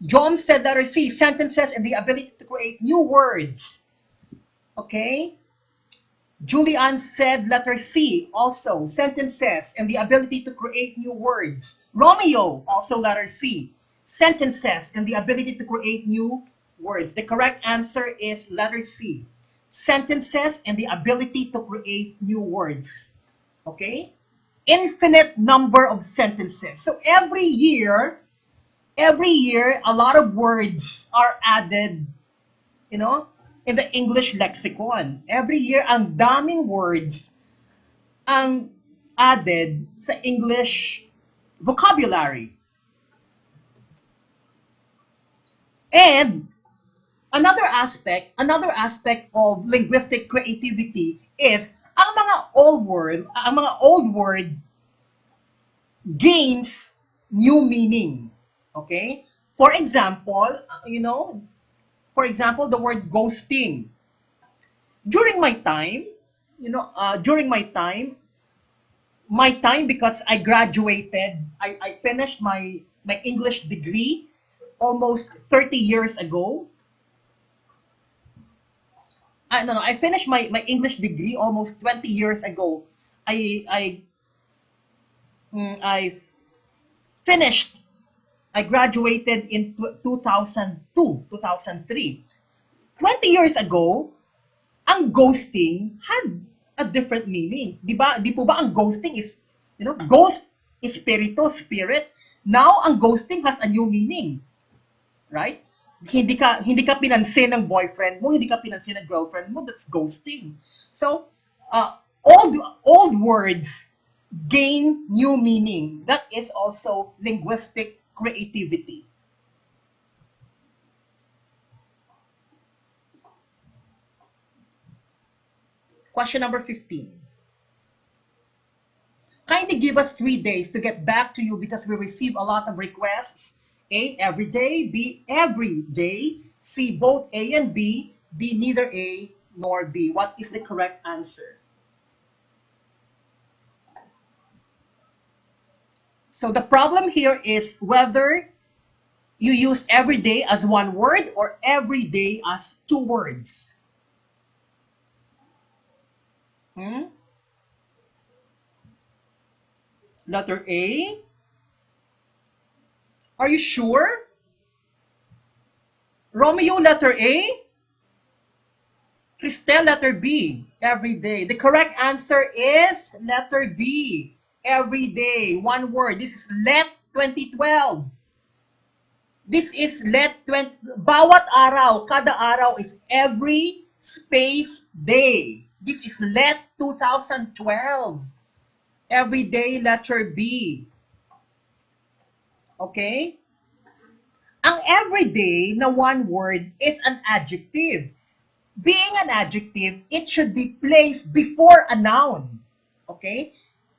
John said letter C, sentences and the ability to create new words. Okay? Julian said letter C, also sentences and the ability to create new words. Romeo, also letter C, sentences and the ability to create new words. The correct answer is letter C, sentences and the ability to create new words. Okay? Infinite number of sentences. So every year, a lot of words are added, in the English lexicon. Every year, ang daming words ang added sa English vocabulary. And another aspect of linguistic creativity is ang mga old word gains new meaning. Okay? For example, the word ghosting. During my time, my time because I graduated, I finished my English degree almost 30 years ago. No, I finished my English degree almost 20 years ago. I I I finished. I graduated in 2002, 2003. 20 years ago, ang ghosting had a different meaning. Di ba? Di po ba ang ghosting is, ghost is spirito, spirit. Now, ang ghosting has a new meaning. Right? Hindi ka pinansin ng boyfriend mo, hindi ka pinansin ng girlfriend mo, that's ghosting. So, old words gain new meaning. That is also linguistic creativity. Question number 15. Kindly give us 3 days to get back to you because we receive a lot of requests. A, every day. B, every day. C, both A and B. D, neither A nor B. What is the correct answer? So the problem here is whether you use every day as one word or every day as two words. Letter A. Are you sure? Romeo, letter A. Cristel, letter B. Every day. The correct answer is letter B. Every day. One word. This is let 2012. This is let 20. Bawat araw, kada araw is every space day. This is let 2012. Every day, letter B. Okay? Ang everyday na one word is an adjective. Being an adjective, it should be placed before a noun. Okay?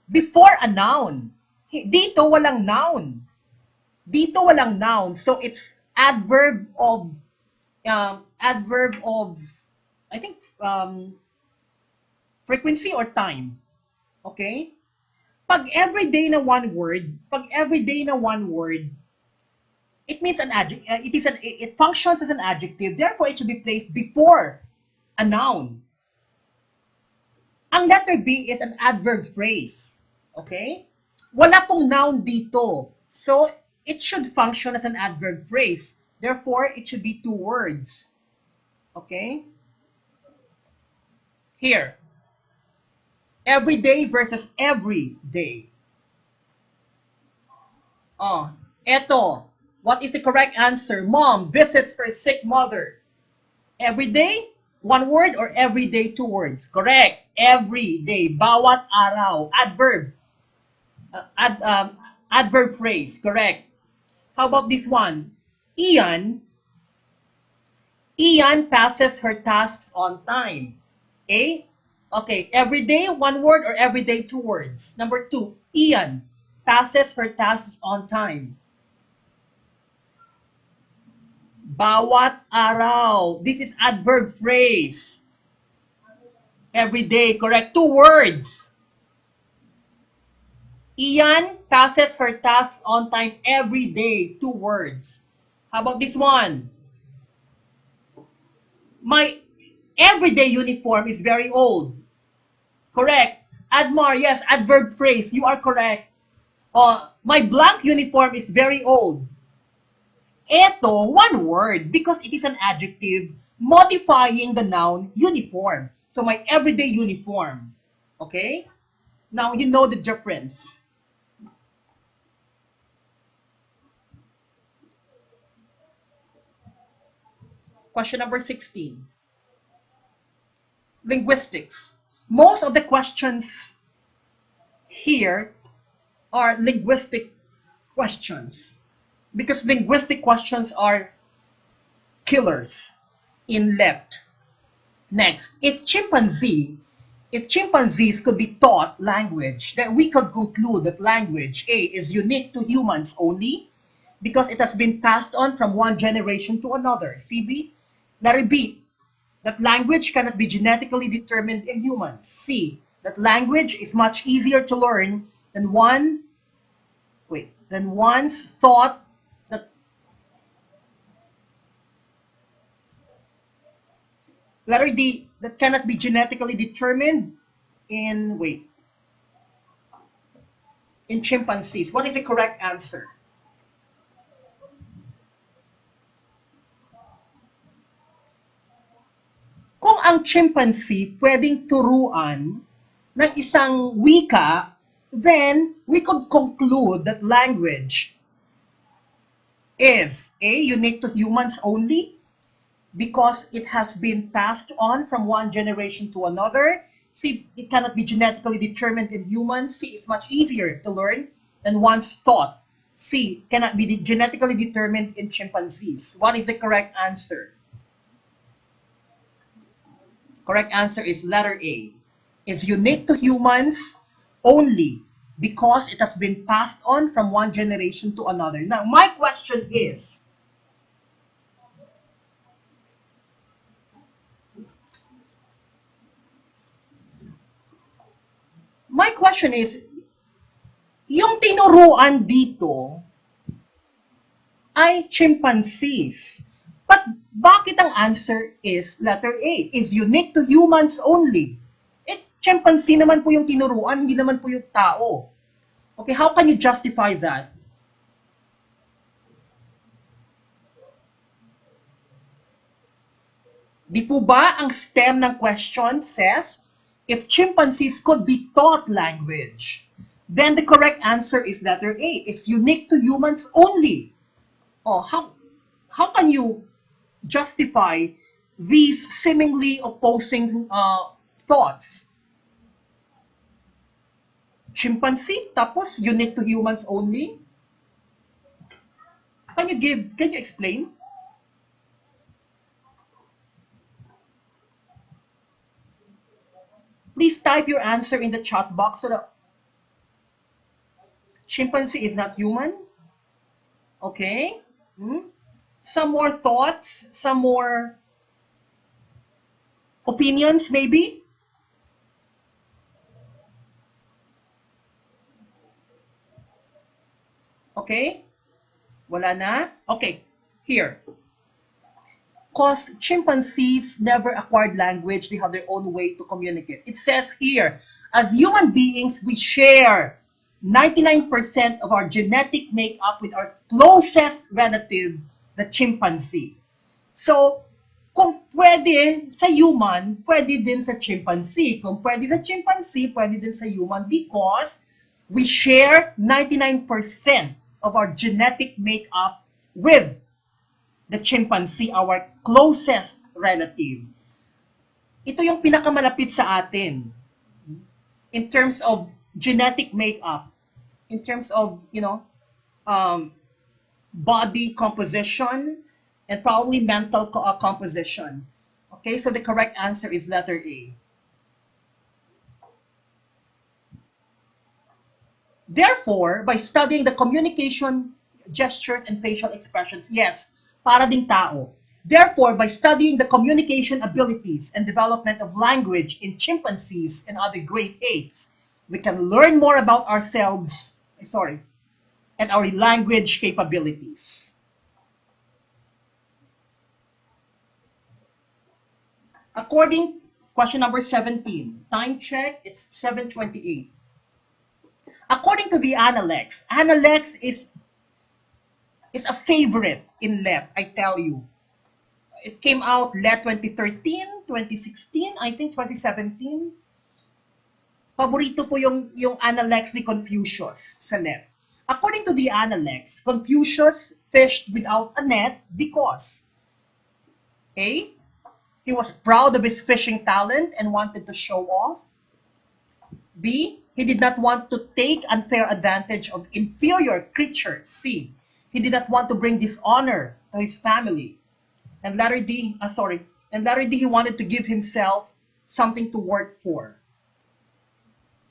Before a noun. Dito walang noun. So it's adverb of I think frequency or time. Okay? Pag everyday na one word, it means an adjective. It functions as an adjective. Therefore, it should be placed before a noun. Ang letter B is an adverb phrase. Okay? Wala pong noun dito. So, it should function as an adverb phrase. Therefore, it should be two words. Okay? Here. Every day versus every day. Oh, eto. What is the correct answer? Mom visits her sick mother. Every day, one word or every day, two words? Correct. Every day. Bawat araw. Adverb. Adverb phrase, correct. How about this one? Ian passes her tasks on time. A? Okay, every day, one word or every day, two words. Number two, Ian passes her tasks on time. Bawat araw. This is adverb phrase. Every day, correct. Two words. Ian passes her tasks on time every day. Two words. How about this one? My everyday uniform is very old. Correct. Admar, yes, adverb phrase. You are correct. My blank uniform is very old. Eto, one word because it is an adjective modifying the noun uniform. So my everyday uniform. Okay? Now you know the difference. Question number 16. Linguistics. Most of the questions here are linguistic questions because linguistic questions are killers in left. Next, if chimpanzees could be taught language, then we could conclude that language A is unique to humans only because it has been passed on from one generation to another. CB, letter B, that language cannot be genetically determined in humans. C, that language is much easier to learn than one's thought that letter D, that cannot be genetically determined in in chimpanzees. What is the correct answer? Kung ang chimpanzee pwedeng turuan ng isang wika, then we could conclude that language is A, unique to humans only because it has been passed on from one generation to another. C, it cannot be genetically determined in humans. C, it's much easier to learn than one's thought. C, cannot be genetically determined in chimpanzees. What is the correct answer? Correct answer is letter A. Is unique to humans only because it has been passed on from one generation to another. Now, my question is, yung tinuruan dito ay chimpanzees. But bakit ang answer is letter A? Is unique to humans only. Chimpanzee naman po yung tinuruan, hindi naman po yung tao. Okay, how can you justify that? Di po ba ang stem ng question says, if chimpanzees could be taught language, then the correct answer is letter A. It's unique to humans only. Oh, how can you justify these seemingly opposing thoughts? Chimpanzee, tapos unique to humans only? Can you explain? Please type your answer in the chat box so that chimpanzee is not human. Okay? Some more thoughts, some more opinions maybe? Okay? Wala na? Okay. Here. Because chimpanzees never acquired language, they have their own way to communicate. It says here, as human beings, we share 99% of our genetic makeup with our closest relative, the chimpanzee. So, kung pwede sa human, pwede din sa chimpanzee. Kung pwede sa chimpanzee, pwede din sa human because we share 99% of our genetic makeup with the chimpanzee, our closest relative. Ito yung pinakamalapit sa atin in terms of genetic makeup. in terms of, um, body composition and probably mental composition. Okay, so the correct answer is letter A. Therefore, by studying the communication, gestures, and facial expressions, yes, para ding tao. Therefore, by studying the communication abilities and development of language in chimpanzees and other great apes, we can learn more about ourselves, and our language capabilities. According, question number 17, time check, it's 7:28. According to the Analects is a favorite in LEP, I tell you. It came out LEP 2013, 2016, I think 2017. Paborito po yung Analects ni Confucius sa LEP. According to the Analects, Confucius fished without a net because A. He was proud of his fishing talent and wanted to show off. B. He did not want to take unfair advantage of inferior creatures. C. He did not want to bring dishonor to his family. And letter D, he wanted to give himself something to work for.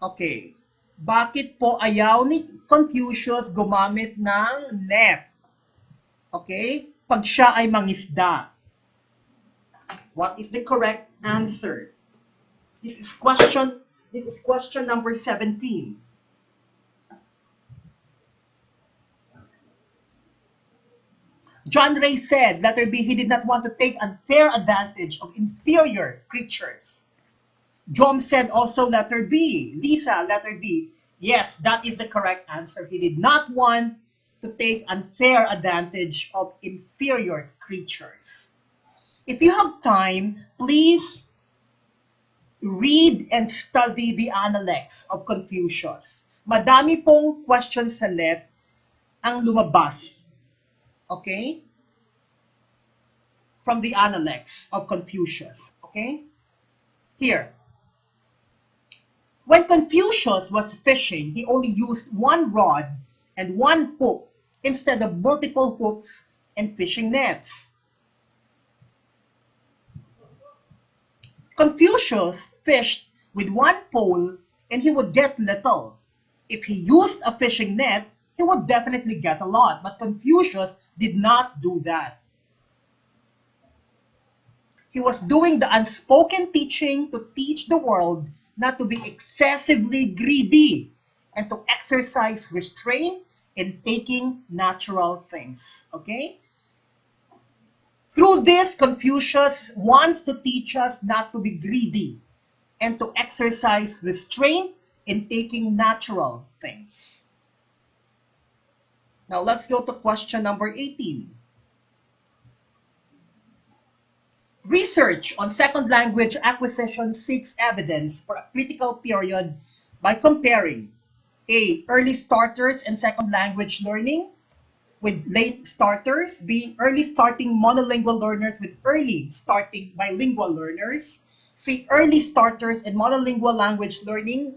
Okay. Bakit po ayaw ni Confucius gumamit ng net? Okay? Pag siya ay mangisda. What is the correct answer? This is question number 17. John Ray said, letter B, he did not want to take unfair advantage of inferior creatures. John said also letter B. Lisa, letter B. Yes, that is the correct answer. He did not want to take unfair advantage of inferior creatures. If you have time, please read and study the Analects of Confucius. Madami pong questions sa LET ang lumabas. Okay? From the Analects of Confucius. Okay? Here. When Confucius was fishing, he only used one rod and one hook instead of multiple hooks and fishing nets. Confucius fished with one pole and he would get little. If he used a fishing net, he would definitely get a lot. But Confucius did not do that. He was doing the unspoken teaching to teach the world not to be excessively greedy and to exercise restraint in taking natural things. Okay? Through this, Confucius wants to teach us not to be greedy and to exercise restraint in taking natural things. Now let's go to question number 18. Research on second language acquisition seeks evidence for a critical period by comparing A. Early starters in second language learning with late starters, B. Early starting monolingual learners with early starting bilingual learners, C. Early starters in monolingual language learning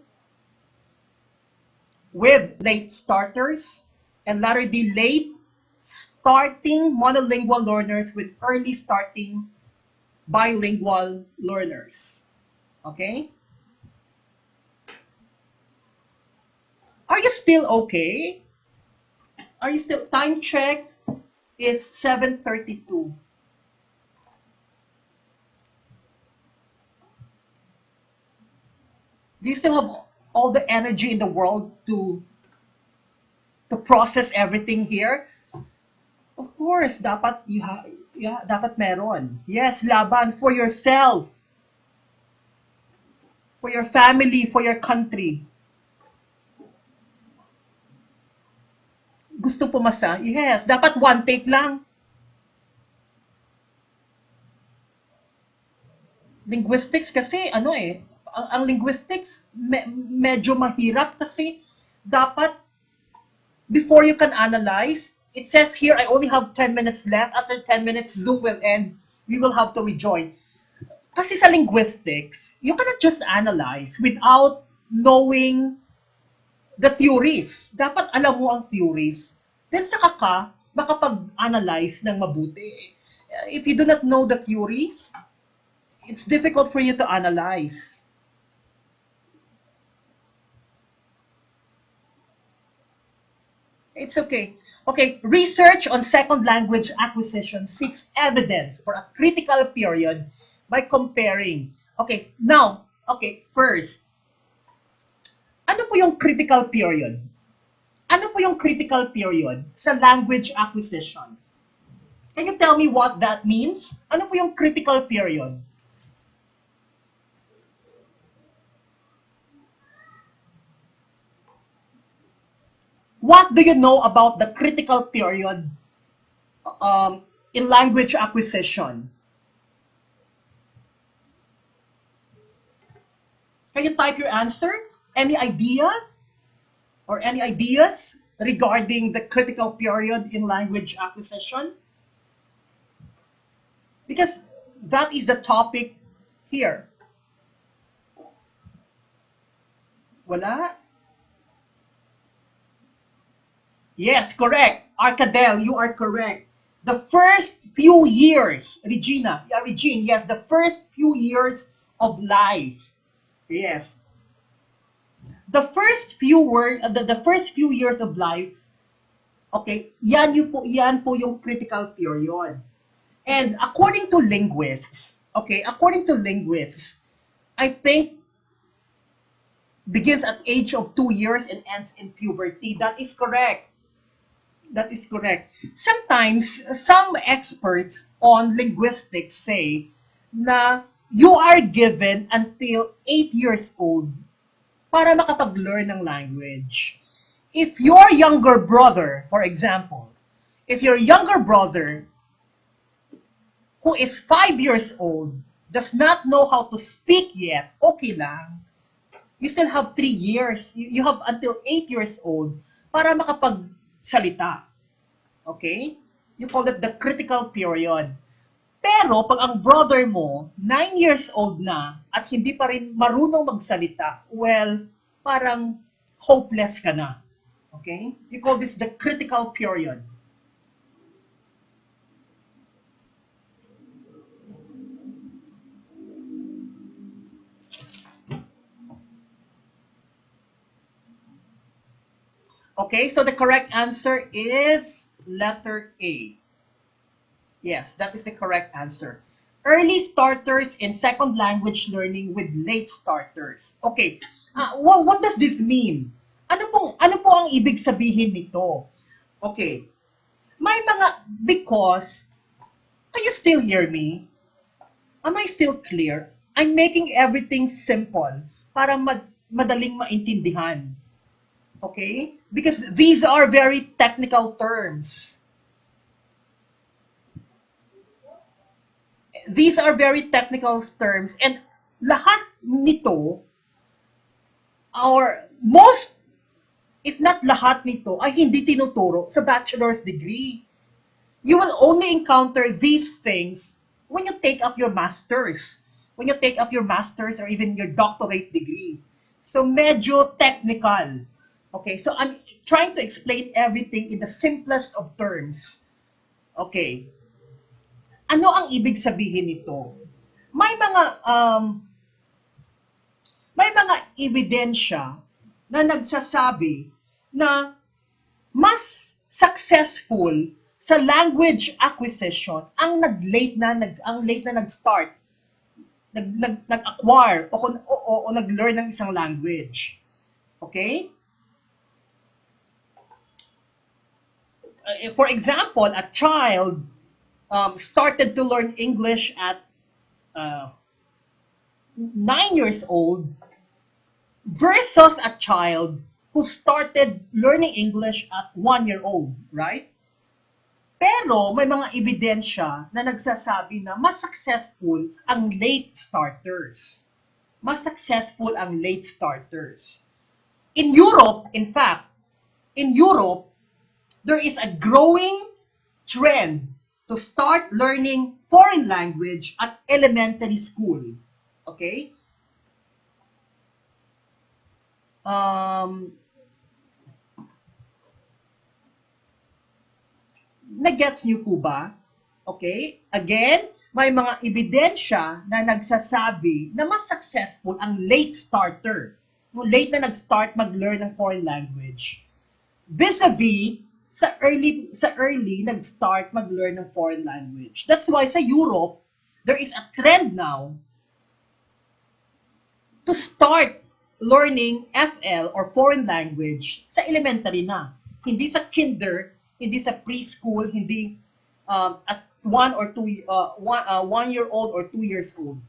with late starters, and letter D. Late starting monolingual learners with early starting bilingual learners. Okay? Are you still okay? Are you still, time check is 7:32. Do you still have all the energy in the world to process everything here? Of course, dapat dapat meron. Yes, laban for yourself, for your family, for your country. Gusto pumasa? Yes, dapat one take lang. Linguistics kasi ang linguistics medyo mahirap kasi dapat before you can analyze, it says here I only have 10 minutes left. After 10 minutes, Zoom will end. We will have to rejoin. Kasi sa linguistics, you cannot just analyze without knowing the theories. Dapat alam mo ang theories. Then saka ka makapag-analyze ng mabuti. If you do not know the theories, it's difficult for you to analyze. It's okay. Okay, research on second language acquisition seeks evidence for a critical period by comparing. Okay, now, okay, first, ano po yung critical period? Ano po yung critical period sa language acquisition? Can you tell me what that means? Ano po yung critical period? What do you know about the critical period in language acquisition? Can you type your answer? Any idea or any ideas regarding the critical period in language acquisition? Because that is the topic here. Wala? Yes, correct. Arcadel, you are correct. The first few years, Regina, yeah, Regine, yes, the first few years of life. Yes. The first few years of life, okay, yan po yung critical period. And according to linguists, I think begins at age of 2 years and ends in puberty. That is correct. That is correct. Sometimes, some experts on linguistics say na you are given until 8 years old para makapag-learn ng language. If your younger brother, for example, if your younger brother who is 5 years old does not know how to speak yet, okay lang. You still have 3 years. You have until 8 years old para makapagsalita. Okay? You call it the critical period. Pero pag ang brother mo, 9 years old na at hindi pa rin marunong magsalita, well, parang hopeless ka na. Okay? You call this the critical period. Okay, so the correct answer is letter A. Yes, that is the correct answer. Early starters in second language learning with late starters. Okay, what does this mean? Ano po ang ibig sabihin nito? Okay, may mga, because, can you still hear me? Am I still clear? I'm making everything simple para madaling maintindihan. Okay? Because these are very technical terms. These are very technical terms and lahat nito or most if not lahat nito ay hindi tinuturo sa bachelor's degree. You will only encounter these things when you take up your master's. When you take up your master's or even your doctorate degree. So medyo technical. Okay, so I'm trying to explain everything in the simplest of terms. Okay. Ano ang ibig sabihin nito? May mga may mga ebidensya na nagsasabi na mas successful sa language acquisition ang late na nag-start, nag-acquire o nag-learn ng isang language. Okay? For example, a child started to learn English at 9 years old versus a child who started learning English at 1 year old, right? Pero may mga ebidensya na nagsasabi na mas successful ang late starters. Mas successful ang late starters. In Europe, in fact, in Europe, there is a growing trend to start learning foreign language at elementary school. Okay? Um, Nagets niyo po ba? Okay? Again, may mga ebidensya na nagsasabi na mas successful ang late starter. Yung late na nag-start mag-learn ng foreign language. Vis-a-vis sa early nag-start mag-learn ng foreign language. That's why sa Europe, there is a trend now to start learning FL or foreign language sa elementary na. Hindi sa kinder, hindi sa preschool, hindi at 1 year old or 2 years old.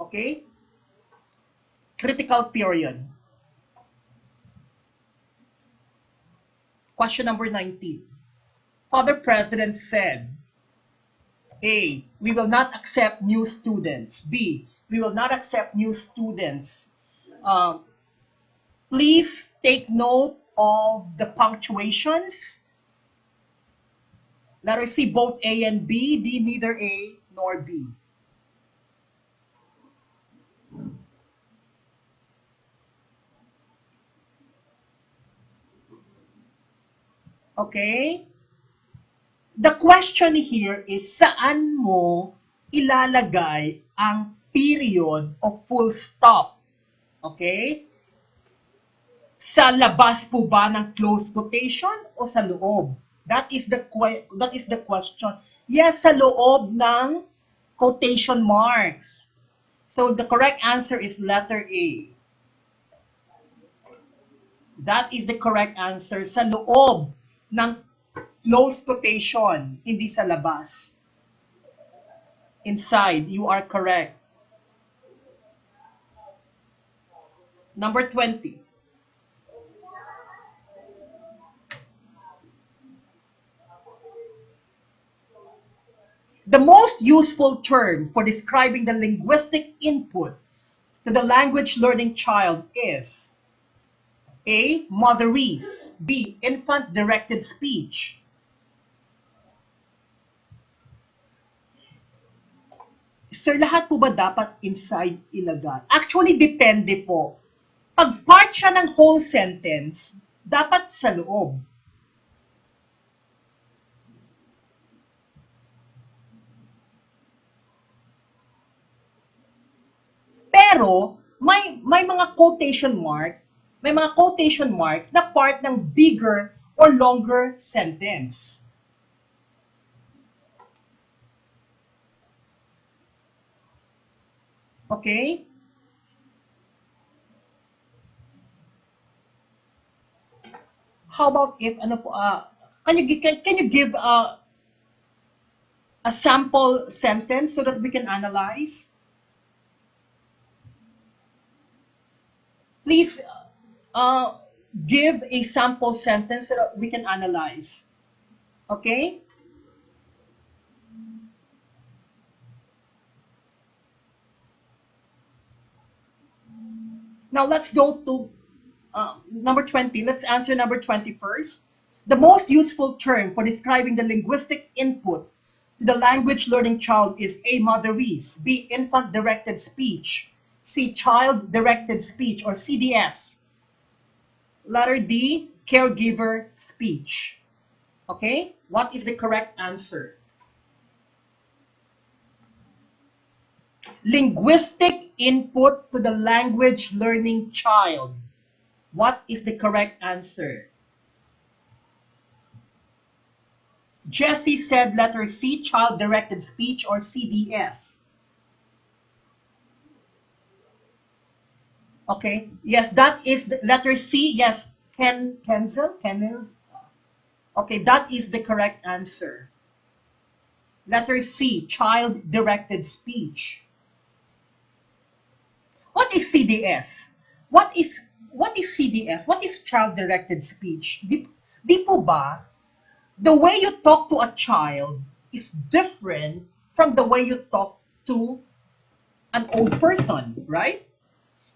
Okay? Critical period. Question number 19. Father President said, A, we will not accept new students. B, we will not accept new students. Um, Please take note of the punctuations. Letter C, both A and B. D, neither A nor B. Okay? The question here is, saan mo ilalagay ang period o full stop? Okay? Sa labas po ba ng close quotation o sa loob? That is the question. Yes, sa loob ng quotation marks. So the correct answer is letter A. That is the correct answer. Sa loob ng close quotation, hindi sa labas. Inside, you are correct. Number 20. The most useful term for describing the linguistic input to the language learning child is A. Motherese. B. Infant-directed speech. Sir, lahat po ba dapat inside ilagay? Actually, depende po. Pag part siya ng whole sentence, dapat sa loob. Pero, may mga quotation marks na part ng bigger or longer sentence. Okay? How about if can you give a sample sentence so that we can analyze? Please uh, give a sample sentence so that we can analyze. Okay? Now let's go to number 20. Let's answer number 20 first. The most useful term for describing the linguistic input to the language learning child is A. Motherese, B. Infant directed speech, C. Child directed speech, or CDS. Letter D. Caregiver speech. Okay? What is the correct answer? Linguistic input to the language learning child. What is the correct answer? Jesse said letter C, child-directed speech, or CDS. Okay. Yes, that is the letter C. Yes, Kenzel. Okay, that is the correct answer. Letter C, child-directed speech. What is CDS? What is CDS? What is child-directed speech? Di po ba the way you talk to a child is different from the way you talk to an old person, right?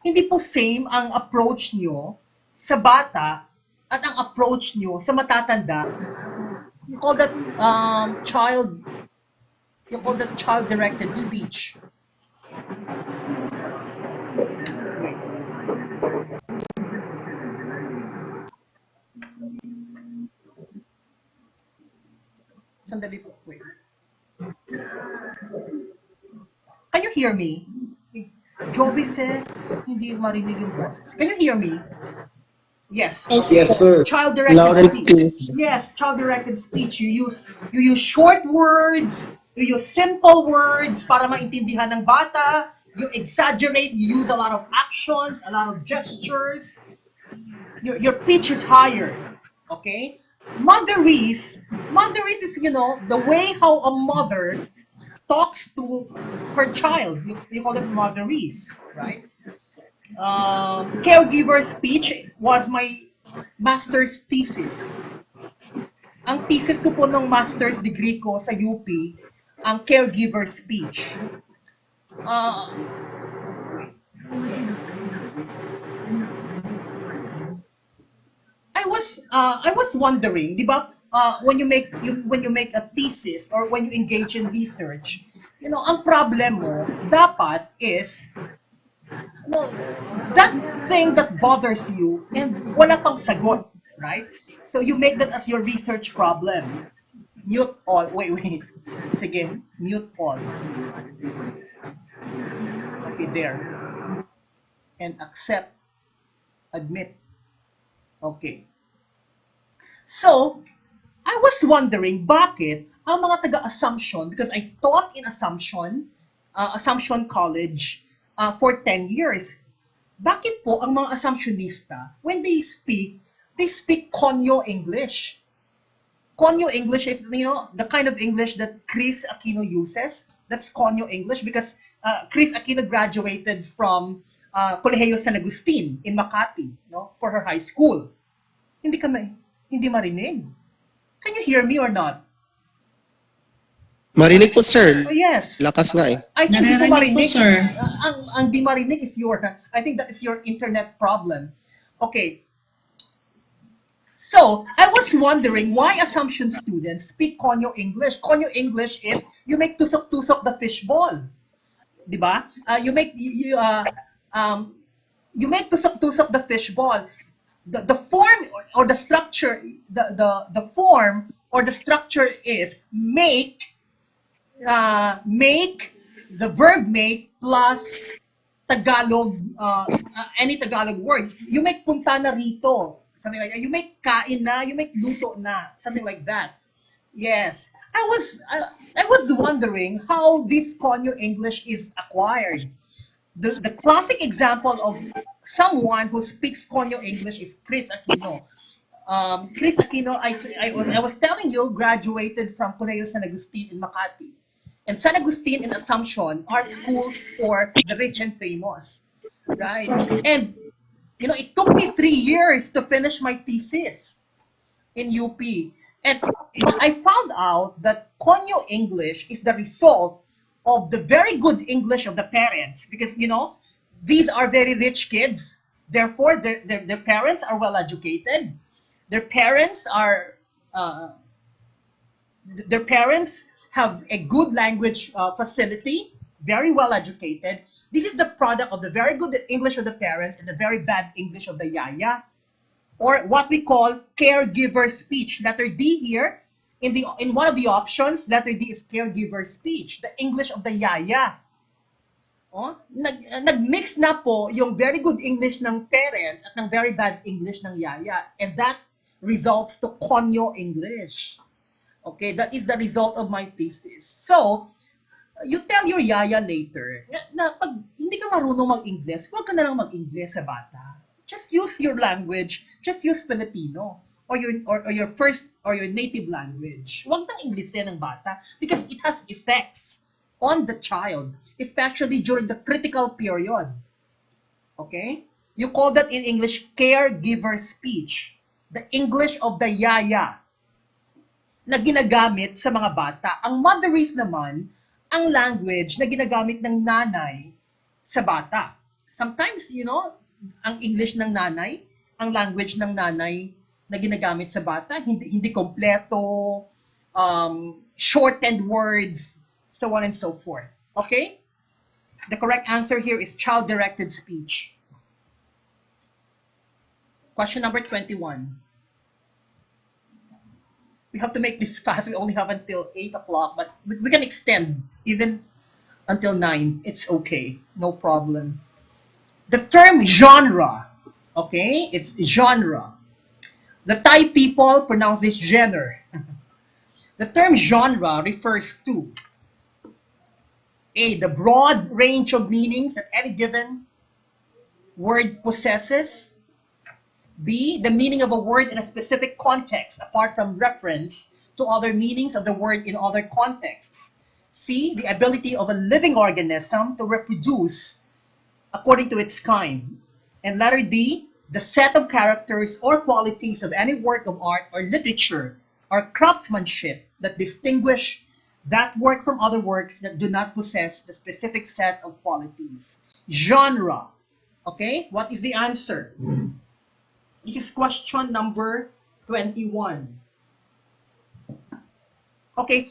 Hindi po same ang approach nyo sa bata at ang approach nyo sa matatanda. You call that child-directed speech. Wait. Sandali po. Wait. Can you hear me? Joby says, hindi marinig yung boses. Can you hear me? Yes.
Yes,
Yes,
sir.
sir.
Child-directed
Loud and
speech.
clear.
Yes, child-directed speech. You use short words, you use simple words para maintindihan ng bata. You exaggerate, you use a lot of actions, a lot of gestures. Your pitch is higher. Okay? Motherese is, the way how a mother talks to her child. You call it motherese, right? Caregiver speech was my master's thesis. Ang thesis ko po nung master's degree ko sa UP, ang caregiver speech. Uh, I was wondering, di ba, when you make a thesis or when you engage in research, ang problem mo dapat is no, that thing that bothers you and wala pang sagot, right? So you make that as your research problem. Mute all. Wait. Sige, mute all. Okay, there. And accept, admit. Okay. So, I was wondering bakit ang mga taga-assumption, because I taught in Assumption College for 10 years. Bakit po ang mga assumptionista, when they speak Konyo English? Konyo English is, the kind of English that Chris Aquino uses. That's Konyo English because Chris Aquino graduated from Colegio San Agustin in Makati, no, for her high school. Hindi marinig. Can you hear me or not?
Marinig po, sir.
Oh, yes.
Lakas nga eh.
I think di ko
Naririnig po,
marinig.
sir.
Ang di marinig is I think that is your internet problem. Okay. So, I was wondering why assumption students speak Konyo English. Konyo English is you make tusok-tusok the fishball. Di ba? You make tusok-tusok the fishball. The form or the structure, the form or the structure is make, the verb make plus Tagalog, any Tagalog word. You make punta na rito. Something like that. You make kain na, you make luto na. Something like that. Yes. I was wondering how this Konyo English is acquired. The classic example of someone who speaks Konyo English is Chris Aquino. Chris Aquino, I was telling you, graduated from Colegio San Agustin in Makati. And San Agustin and Assumption are schools for the rich and famous, right? And it took me 3 years to finish my thesis in UP. And I found out that Konyo English is the result of the very good English of the parents because, these are very rich kids. Therefore, their parents are well educated. Their parents are their parents have a good language facility, very well educated. This is the product of the very good English of the parents and the very bad English of the yaya, or what we call caregiver speech. Letter D here, in one of the options, letter D is caregiver speech, the English of the yaya. Nag-mix na po yung very good English ng parents at ng very bad English ng yaya. And that results to Konyo English. Okay, that is the result of my thesis. So, you tell your yaya later na pag hindi ka marunong mag-Ingles, huwag ka na lang mag-Ingles sa bata. Just use your language, just use Filipino or your first or your native language. Huwag nang Inglesin ng bata because it has effects on the child, especially during the critical period. Okay? You call that in English caregiver speech. The English of the yaya na ginagamit sa mga bata. Ang motherese naman, ang language na ginagamit ng nanay sa bata. Sometimes, ang English ng nanay, ang language ng nanay na ginagamit sa bata, hindi kompleto, shortened words, so on and so forth. Okay? The correct answer here is child-directed speech. Question number 21. We have to make this fast. We only have until 8 o'clock, but we can extend even until 9. It's okay. No problem. The term genre, okay? It's genre. The Thai people pronounce this genre. The term genre refers to A, the broad range of meanings that any given word possesses. B, the meaning of a word in a specific context apart from reference to other meanings of the word in other contexts. C, the ability of a living organism to reproduce according to its kind. And letter D, the set of characters or qualities of any work of art or literature or craftsmanship that distinguish that work from other works that do not possess the specific set of qualities. Genre. Okay, what is the answer? This is question number 21. Okay,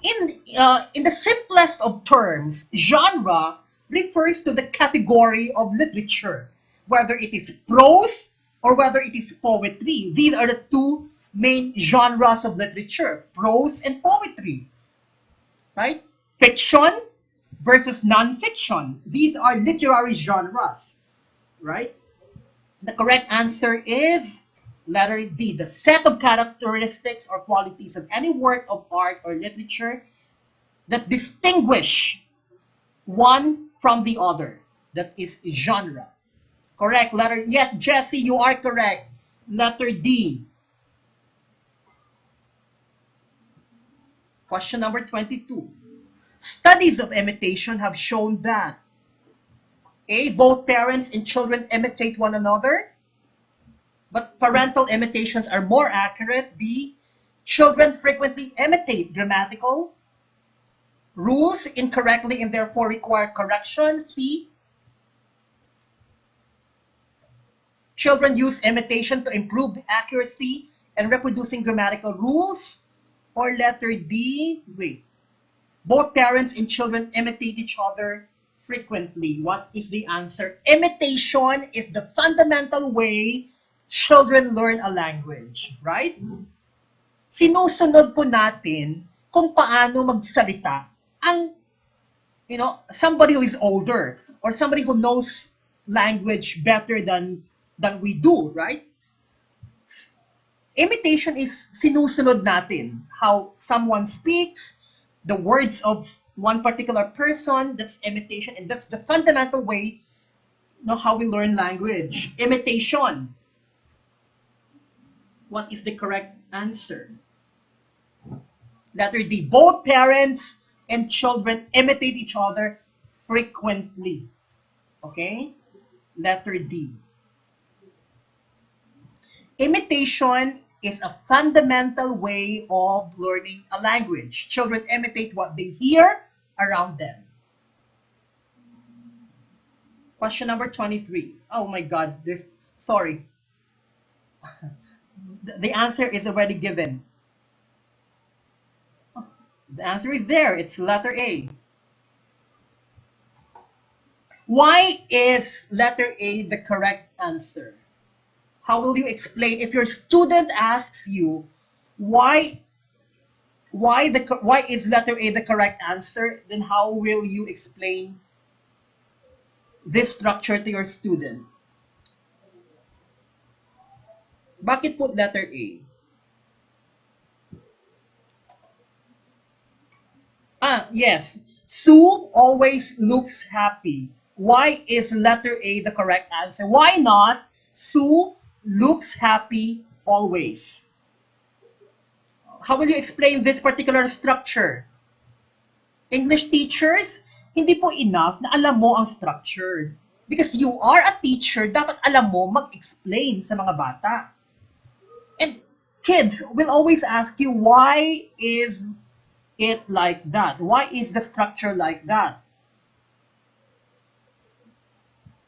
in the simplest of terms, genre refers to the category of literature, whether it is prose or whether it is poetry. These are the two main genres of literature, prose and poetry, right? Fiction versus non-fiction. These are literary genres, right? The correct answer is letter D, the set of characteristics or qualities of any work of art or literature that distinguish one from the other. That is genre. Correct. Letter, yes, Jesse, you are correct. Letter D. Question number 22. Studies of imitation have shown that A, both parents and children imitate one another, but parental imitations are more accurate. B, children frequently imitate grammatical rules incorrectly and therefore require correction. C, children use imitation to improve the accuracy and reproducing grammatical rules. Or letter D, wait, both parents and children imitate each other frequently. What is the answer? Imitation is the fundamental way children learn a language, right? Sinusunod po natin kung paano magsalita ang, somebody who is older or somebody who knows language better than we do, right? Imitation is sinusunod natin how someone speaks, the words of one particular person. That's imitation, and that's the fundamental way, how we learn language. Imitation. What is the correct answer? Letter D. Both parents and children imitate each other frequently. Okay? Letter D. Imitation is a fundamental way of learning a language. Children imitate what they hear around them. Question number 23. Oh my God, sorry. The answer is already given. The answer is there. It's letter A. Why is letter A the correct answer? How will you explain if your student asks you why why is letter A the correct answer? Then how will you explain this structure to your student? Bakit po letter A? Yes. Sue always looks happy. Why is letter A the correct answer? Why not Sue looks happy always? How will you explain this particular structure? English teachers, hindi po enough na alam mo ang structure. Because you are a teacher, dapat alam mo mag-explain sa mga bata. And kids will always ask you, why is it like that? Why is the structure like that?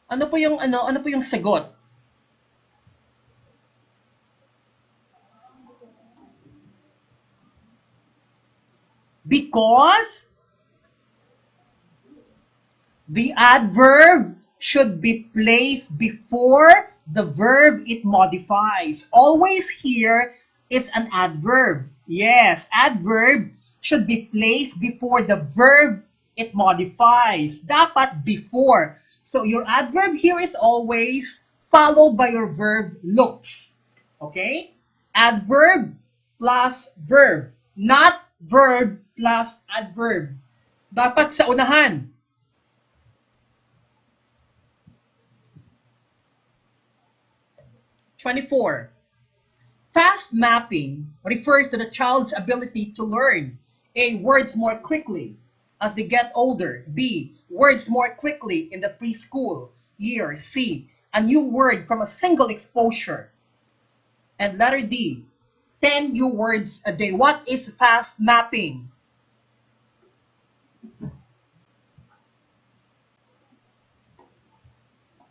Ano po yung sagot? Because the adverb should be placed before the verb it modifies. Always here is an adverb. Yes, adverb should be placed before the verb it modifies. Dapat before. So your adverb here is always followed by your verb looks. Okay? Adverb plus verb, not verb plus adverb. Dapat sa unahan. '24. Fast mapping refers to the child's ability to learn A. Words more quickly as they get older. B. Words more quickly in the preschool year. C. A new word from a single exposure. And letter D. 10 new words a day. What is fast mapping?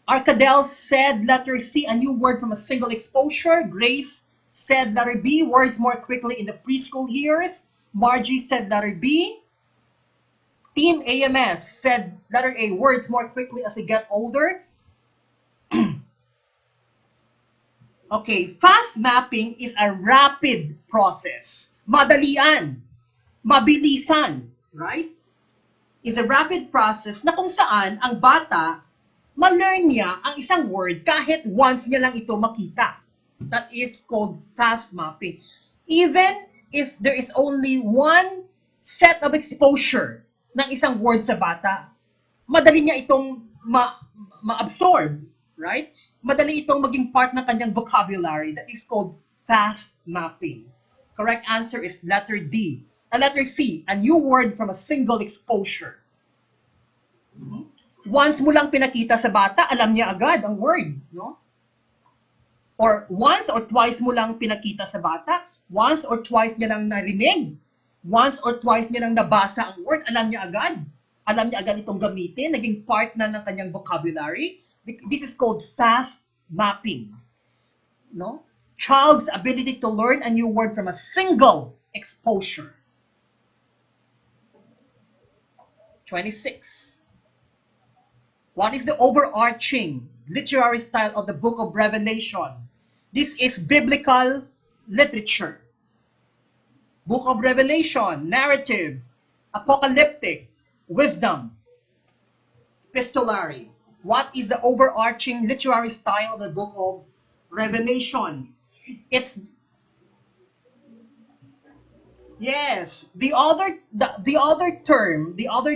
Arcadel said letter C, a new word from a single exposure. Grace said letter B, words more quickly in the preschool years. Margie said letter B. Team AMS said letter A, words more quickly as they get older. Okay, fast mapping is a rapid process. Madalian, mabilisan, right? Is a rapid process na kung saan ang bata, ma-learn niya ang isang word kahit once niya lang ito makita. That is called fast mapping. Even if there is only one set of exposure ng isang word sa bata, madali niya itong ma-absorb, right? Madali itong maging part ng kanyang vocabulary. That is called fast mapping. Correct answer is letter D. Letter C, a new word from a single exposure. Once mo lang pinakita sa bata, alam niya agad ang word, no? Or once or twice mo lang pinakita sa bata, once or twice niya lang narinig, once or twice niya lang nabasa ang word, alam niya agad. Alam niya agad itong gamitin, naging part na ng kanyang vocabulary. This is called fast mapping. No? Child's ability to learn a new word from a single exposure. 26. What is the overarching literary style of the book of Revelation? This is biblical literature. Book of Revelation, narrative, apocalyptic, wisdom, epistolary. What is the overarching literary style of the book of Revelation? It's yes, the other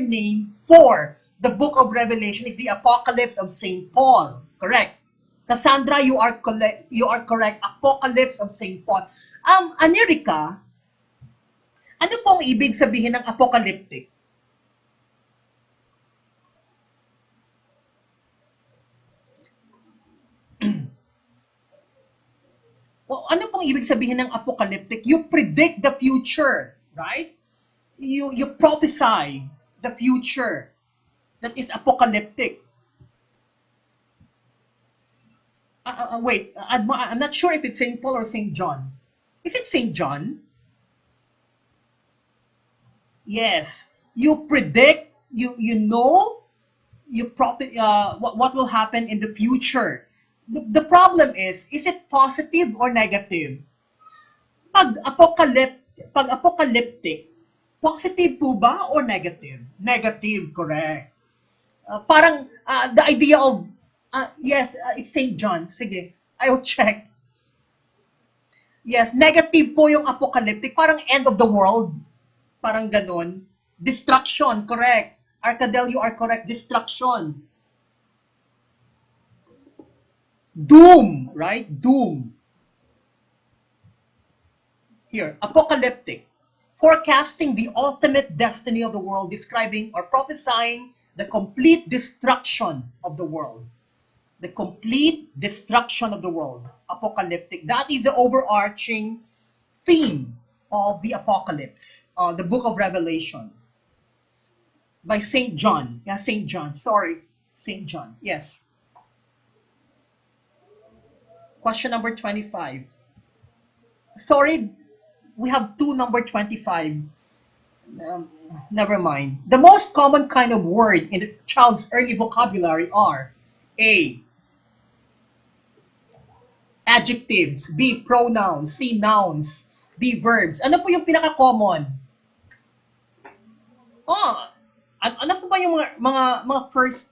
name for the book of Revelation is the Apocalypse of Saint Paul. Correct. Cassandra, you are correct. Apocalypse of Saint Paul. Anirika, ano pong ibig sabihin ng apocalyptic? O, ano pong ibig sabihin ng apocalyptic? You predict the future, right? You prophesy the future. That is apocalyptic. Wait, I'm not sure if it's St. Paul or St. John. Is it St. John? Yes. You predict, you know, you prophet what will happen in the future. The problem is it positive or negative? Pag apocalyptic, positive po ba or negative? Negative, correct. Parang the idea of yes, it's St. John. Sige, I'll check. Yes, negative po yung apocalyptic, parang end of the world. Parang ganun. Destruction, correct. Arcadel, you are correct. Destruction. Doom, right? Doom. Here, apocalyptic. Forecasting the ultimate destiny of the world, describing or prophesying the complete destruction of the world. The complete destruction of the world. Apocalyptic. That is the overarching theme of the apocalypse, the book of Revelation. By St. John. Yeah, St. John. Sorry. St. John. Yes. Question number 25. Sorry, we have two number 25. Never mind. The most common kind of word in the child's early vocabulary are A. Adjectives. B, pronouns. C, nouns. D, verbs. Ano po yung pinaka-common? Oh, ano po ba yung mga first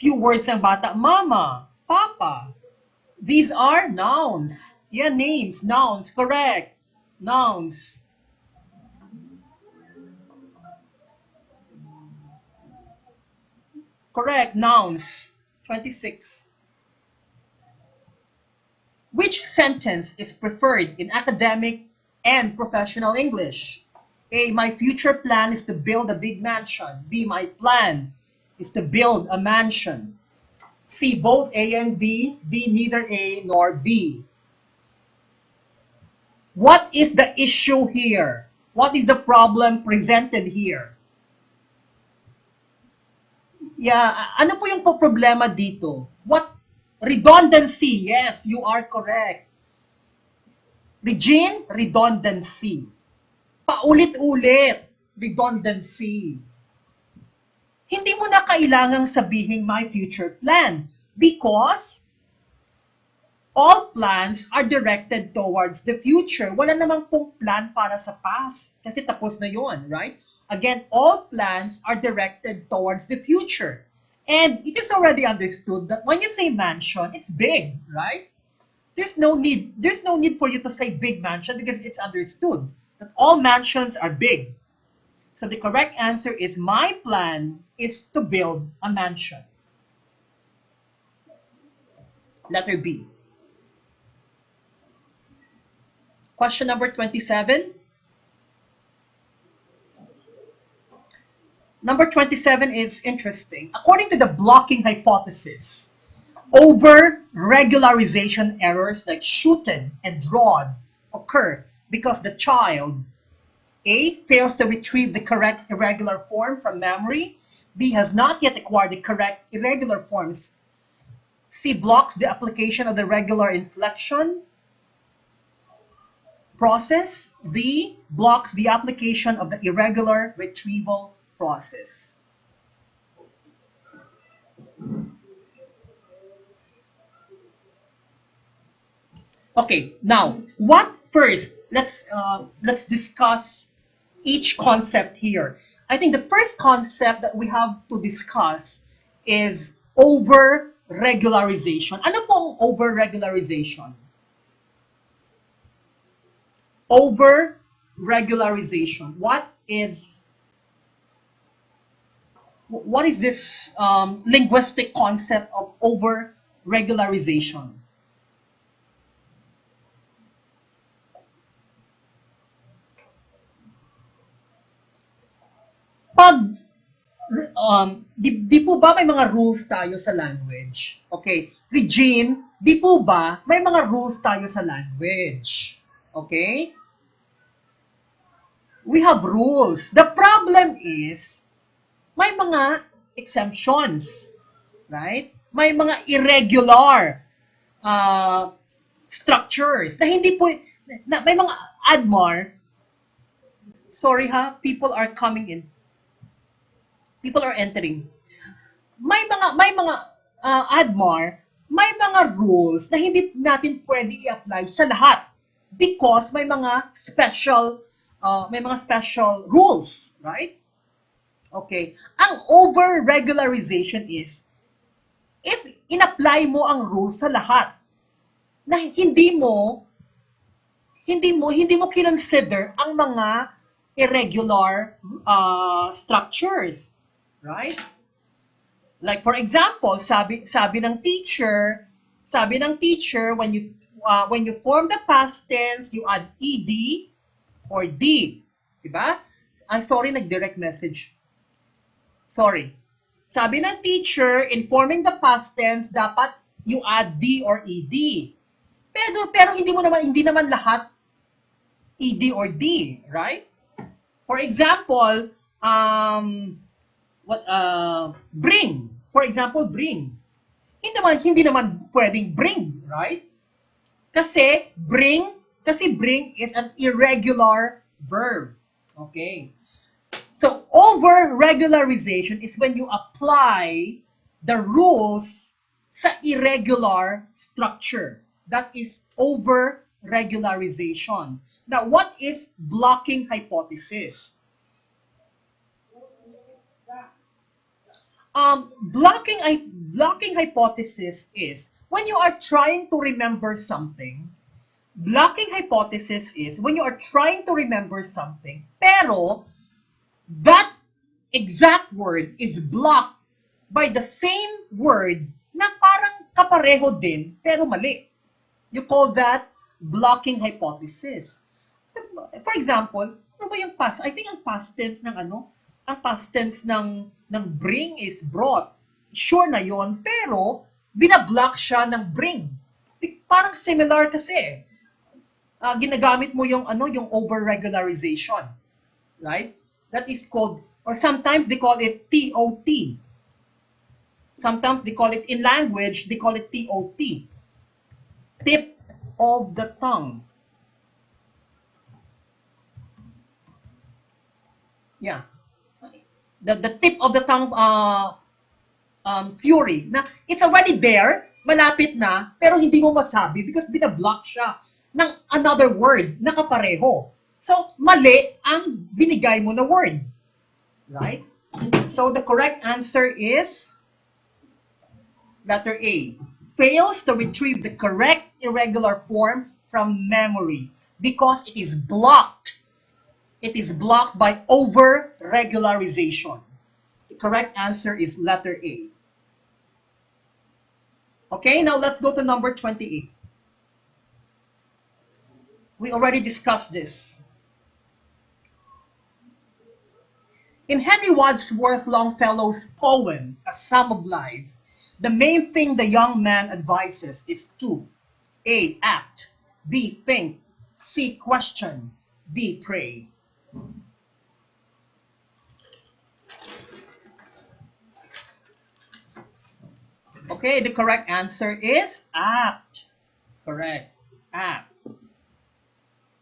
few words ng bata? Mama, papa. These are nouns. Yeah, names, nouns, correct. Nouns. Correct, nouns. 26. Which sentence is preferred in academic and professional English? A, my future plan is to build a big mansion. B, my plan is to build a mansion. C, both A and B. D, neither A nor B. What is the issue here? What is the problem presented here? Yeah, ano po yung problema dito? What? Redundancy. Yes, you are correct. Regine, redundancy. Paulit-ulit, redundancy. Hindi mo na kailangang sabihin my future plan because all plans are directed towards the future. Wala namang pong plan para sa past kasi tapos na yon, right? Again, all plans are directed towards the future. And it is already understood that when you say mansion, it's big, right? There's no need for you to say big mansion because it's understood that all mansions are big. So the correct answer is my plan is to build a mansion. Letter B. Question number 27. Number 27 is interesting. According to the blocking hypothesis, over-regularization errors like shooten and drawn occur because the child A, fails to retrieve the correct irregular form from memory. B, has not yet acquired the correct irregular forms. C, blocks the application of the regular inflection process. D, blocks the application of the irregular retrieval process. Okay, now what first? Let's discuss each concept here. I think the first concept that we have to discuss is over-regularization. Ano pong over-regularization? Over-regularization. What is this linguistic concept of over-regularization? Pag di po ba may mga rules tayo sa language? Okay. Regine, di po ba may mga rules tayo sa language? Okay? We have rules. The problem is, may mga exemptions. Right? May mga irregular structures na hindi po, may mga admar, sorry ha, people are coming in. People are entering. May mga admar, may mga rules na hindi natin pwede i-apply sa lahat because may mga special rules, right? Okay. Ang over-regularization is if in-apply mo ang rules sa lahat na hindi mo kinonsider ang mga irregular structures, right? Like for example, sabi ng teacher when you form the past tense, you add ed or d, di ba? Sorry, nag-direct message. Sorry. Sabi ng teacher, in forming the past tense, dapat you add d or ed. Pero hindi naman lahat ed or d, right? For example, bring. For example, bring. Hindi naman pwedeng bring, right? Kasi bring is an irregular verb. Okay. So, over-regularization is when you apply the rules sa irregular structure. That is over-regularization. Now, what is blocking hypothesis? Blocking hypothesis is when you are trying to remember something. Blocking hypothesis is when you are trying to remember something, pero that exact word is blocked by the same word na parang kapareho din, pero mali. You call that blocking hypothesis. For example, ano ba yung past? I think ang past tense ng ang past tense ng bring is brought. Sure na yon, pero binablock siya ng bring. Parang similar kasi. Ginagamit mo yung yung over-regularization. Right? That is called, or sometimes they call it TOT. Sometimes they call it, in language, they call it TOT. Tip of the tongue. Yeah. The tip of the tongue theory na it's already there, malapit na, pero hindi mo masabi because binablock siya ng another word na kapareho. So, mali ang binigay mo na word. Right? So, the correct answer is letter A. Fails to retrieve the correct irregular form from memory because it is blocked. It is blocked by over-regularization. The correct answer is letter A. Okay, now let's go to number 28. We already discussed this. In Henry Wadsworth Longfellow's poem, A Sum of Life, the main thing the young man advises is to A. Act, B. Think, C. Question, D. Pray. Okay, the correct answer is act. Correct. Act.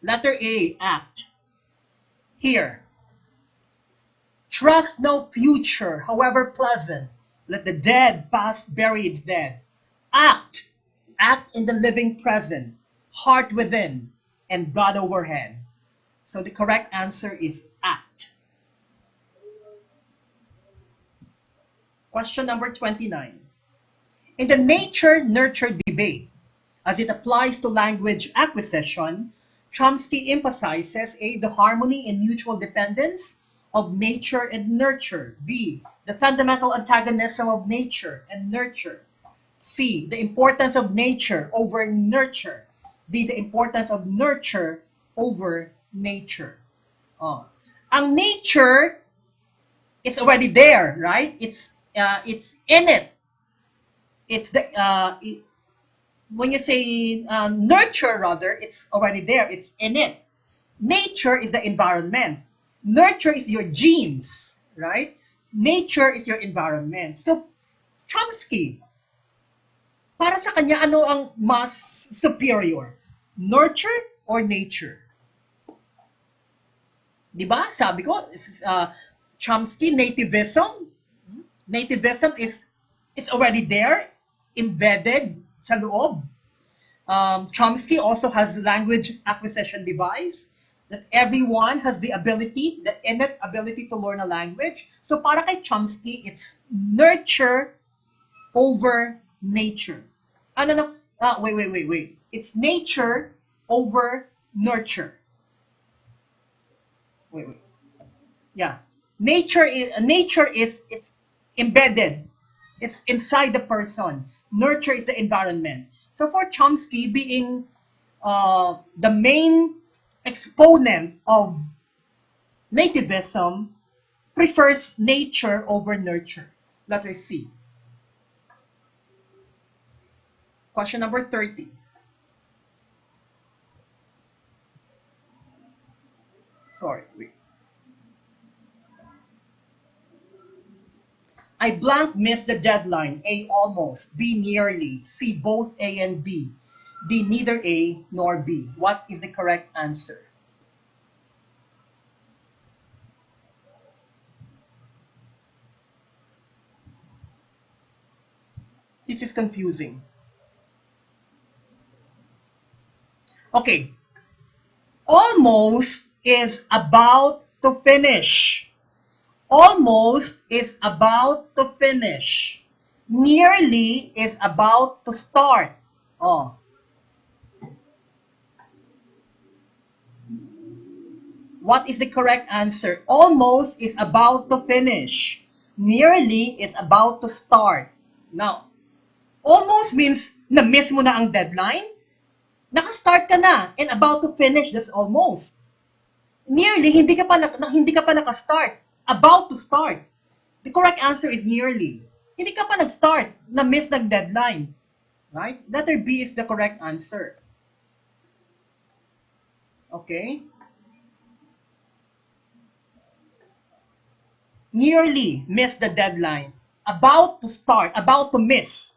Letter A, act. Here. Trust no future, however pleasant. Let the dead past bury its dead. Act. Act in the living present. Heart within and God overhead. So the correct answer is act. Question number 29. In the nature-nurture debate, as it applies to language acquisition, Chomsky emphasizes A. The harmony and mutual dependence of nature and nurture. B. The fundamental antagonism of nature and nurture. C. The importance of nature over nurture. D. The importance of nurture over nature. Oh. Ang nature is already there, right? It's in it. It's the when you say nurture, rather, it's already there. It's in it. Nature is the environment. Nurture is your genes, right? Nature is your environment. So, Chomsky, para sa kanya, ano ang mas superior? Nurture or nature? Di ba? Sabi ko, Chomsky, nativism. Nativism is already there, embedded sa loob. Chomsky also has language acquisition device that everyone has the ability, the innate ability to learn a language. So para kay Chomsky, it's nurture over nature. No. Wait. It's nature over nurture. Wait. Yeah. Nature is embedded. It's inside the person. Nurture is the environment. So for Chomsky, being the main exponent of nativism, prefers nature over nurture. Letter C. Question number 30. Sorry, wait. I blank missed the deadline. A, almost. B, nearly. C, both A and B. D, neither A nor B. What is the correct answer? This is confusing. Okay, almost is about to finish. Almost is about to finish. Nearly is about to start. Oh, what is the correct answer? Almost is about to finish. Nearly is about to start. Now, almost means na-miss mo na ang deadline. Naka-start ka na and about to finish, that's almost. Nearly, hindi ka pa naka-start. About to start. The correct answer is nearly. Hindi ka pa nag-start, na-miss nag-deadline. Right? Letter B is the correct answer. Okay? Nearly miss the deadline. About to start, about to miss.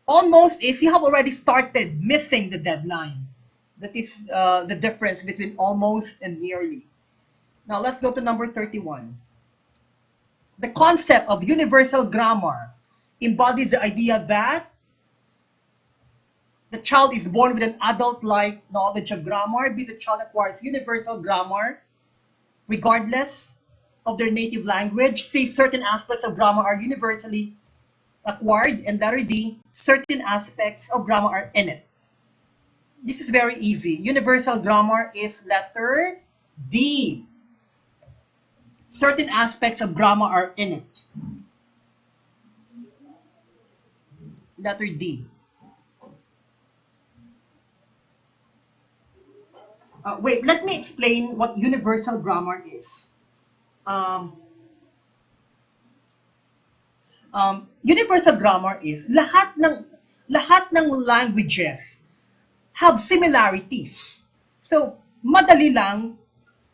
Almost is you have already started missing the deadline. That is the difference between almost and nearly. Now let's go to number 31. The concept of universal grammar embodies the idea that the child is born with an adult-like knowledge of grammar. B, the child acquires universal grammar regardless of their native language. C, certain aspects of grammar are universally acquired. And letter D, certain aspects of grammar are innate. This is very easy. Universal grammar is letter D. Certain aspects of grammar are innate. Letter D. Wait, let me explain what universal grammar is. Um, Universal grammar is lahat ng languages have similarities. So, madali lang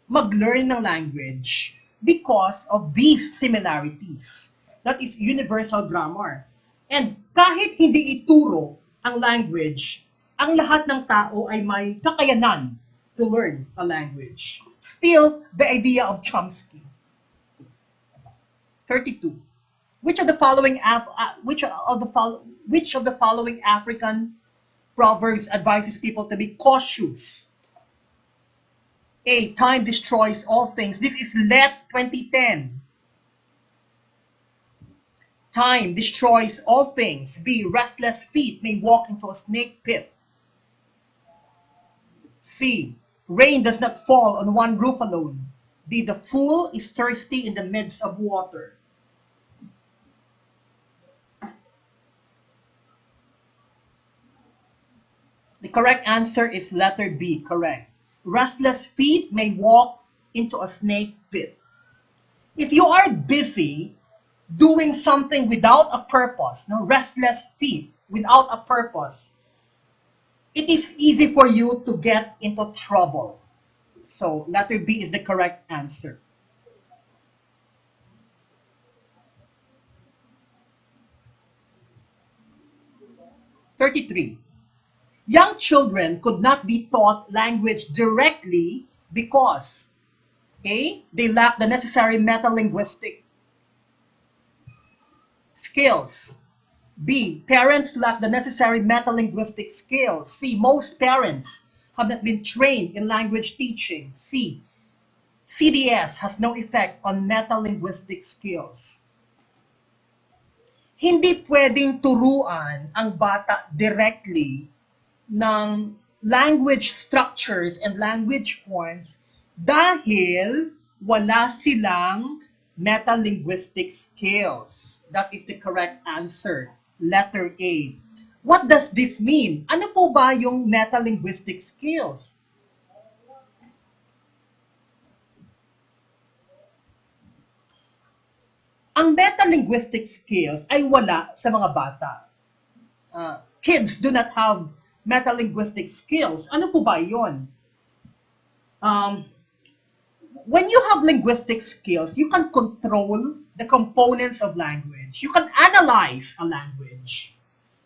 mag-learn ng language because of these similarities. That is universal grammar. And kahit hindi ituro ang language, ang lahat ng tao ay may kakayanan to learn a language. Still, the idea of Chomsky. 32. Which of the following which of the following African proverbs advises people to be cautious? A. Time destroys all things. This is Let 2010. Time destroys all things. B. Restless feet may walk into a snake pit. C. Rain does not fall on one roof alone. D. The fool is thirsty in the midst of water. The correct answer is letter B, correct. Restless feet may walk into a snake pit. If you are busy doing something without a purpose, no, restless feet without a purpose, it is easy for you to get into trouble. So letter B is the correct answer. 33. Young children could not be taught language directly because A. They lack the necessary metalinguistic skills. B. Parents lack the necessary metalinguistic skills. C. Most parents have not been trained in language teaching. C. CDS has no effect on metalinguistic skills. Hindi pwedeng turuan ang bata directly ng language structures and language forms dahil wala silang metalinguistic skills. That is the correct answer. Letter A. What does this mean? Ano po ba yung metalinguistic skills? Ang metalinguistic skills ay wala sa mga bata. Kids do not have metalinguistic skills. Ano po ba yon? Um, when you have linguistic skills, you can control the components of language. You can analyze a language.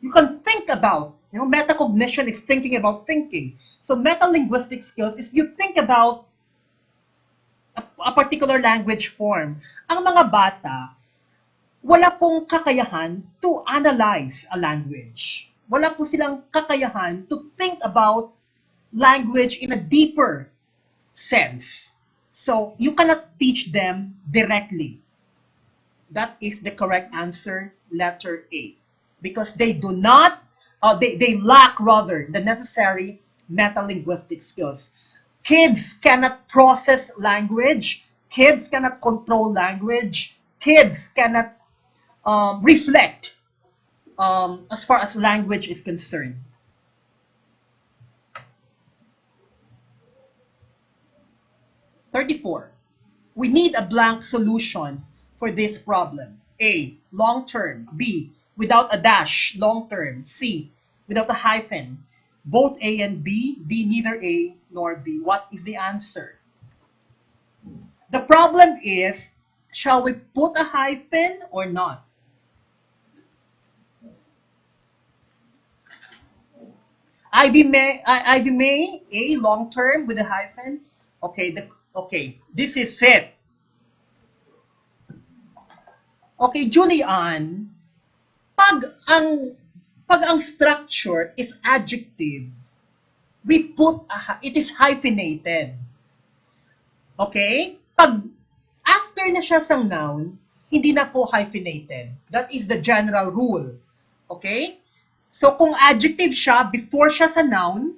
You can think about, metacognition is thinking about thinking. So metalinguistic skills is you think about a particular language form. Ang mga bata, wala pong kakayahan to analyze a language. wala po silang kakayahan to think about language in a deeper sense. So, you cannot teach them directly. That is the correct answer, letter A. Because they do not, they lack rather the necessary metalinguistic skills. Kids cannot process language. Kids cannot control language. Kids cannot reflect as far as language is concerned. 34. We need a blank solution for this problem. A, long term. B, without a dash, long term. C, without a hyphen. Both A and B. D, neither A nor B. What is the answer? The problem is, shall we put a hyphen or not? Ivy May, A, long term with a hyphen. Okay, okay, this is it. Okay, Julian, pag ang pag ang structure is adjective, it is hyphenated. Okay? Pag after na siya sa noun, hindi na po hyphenated. That is the general rule. Okay? So kung adjective siya before siya sa noun,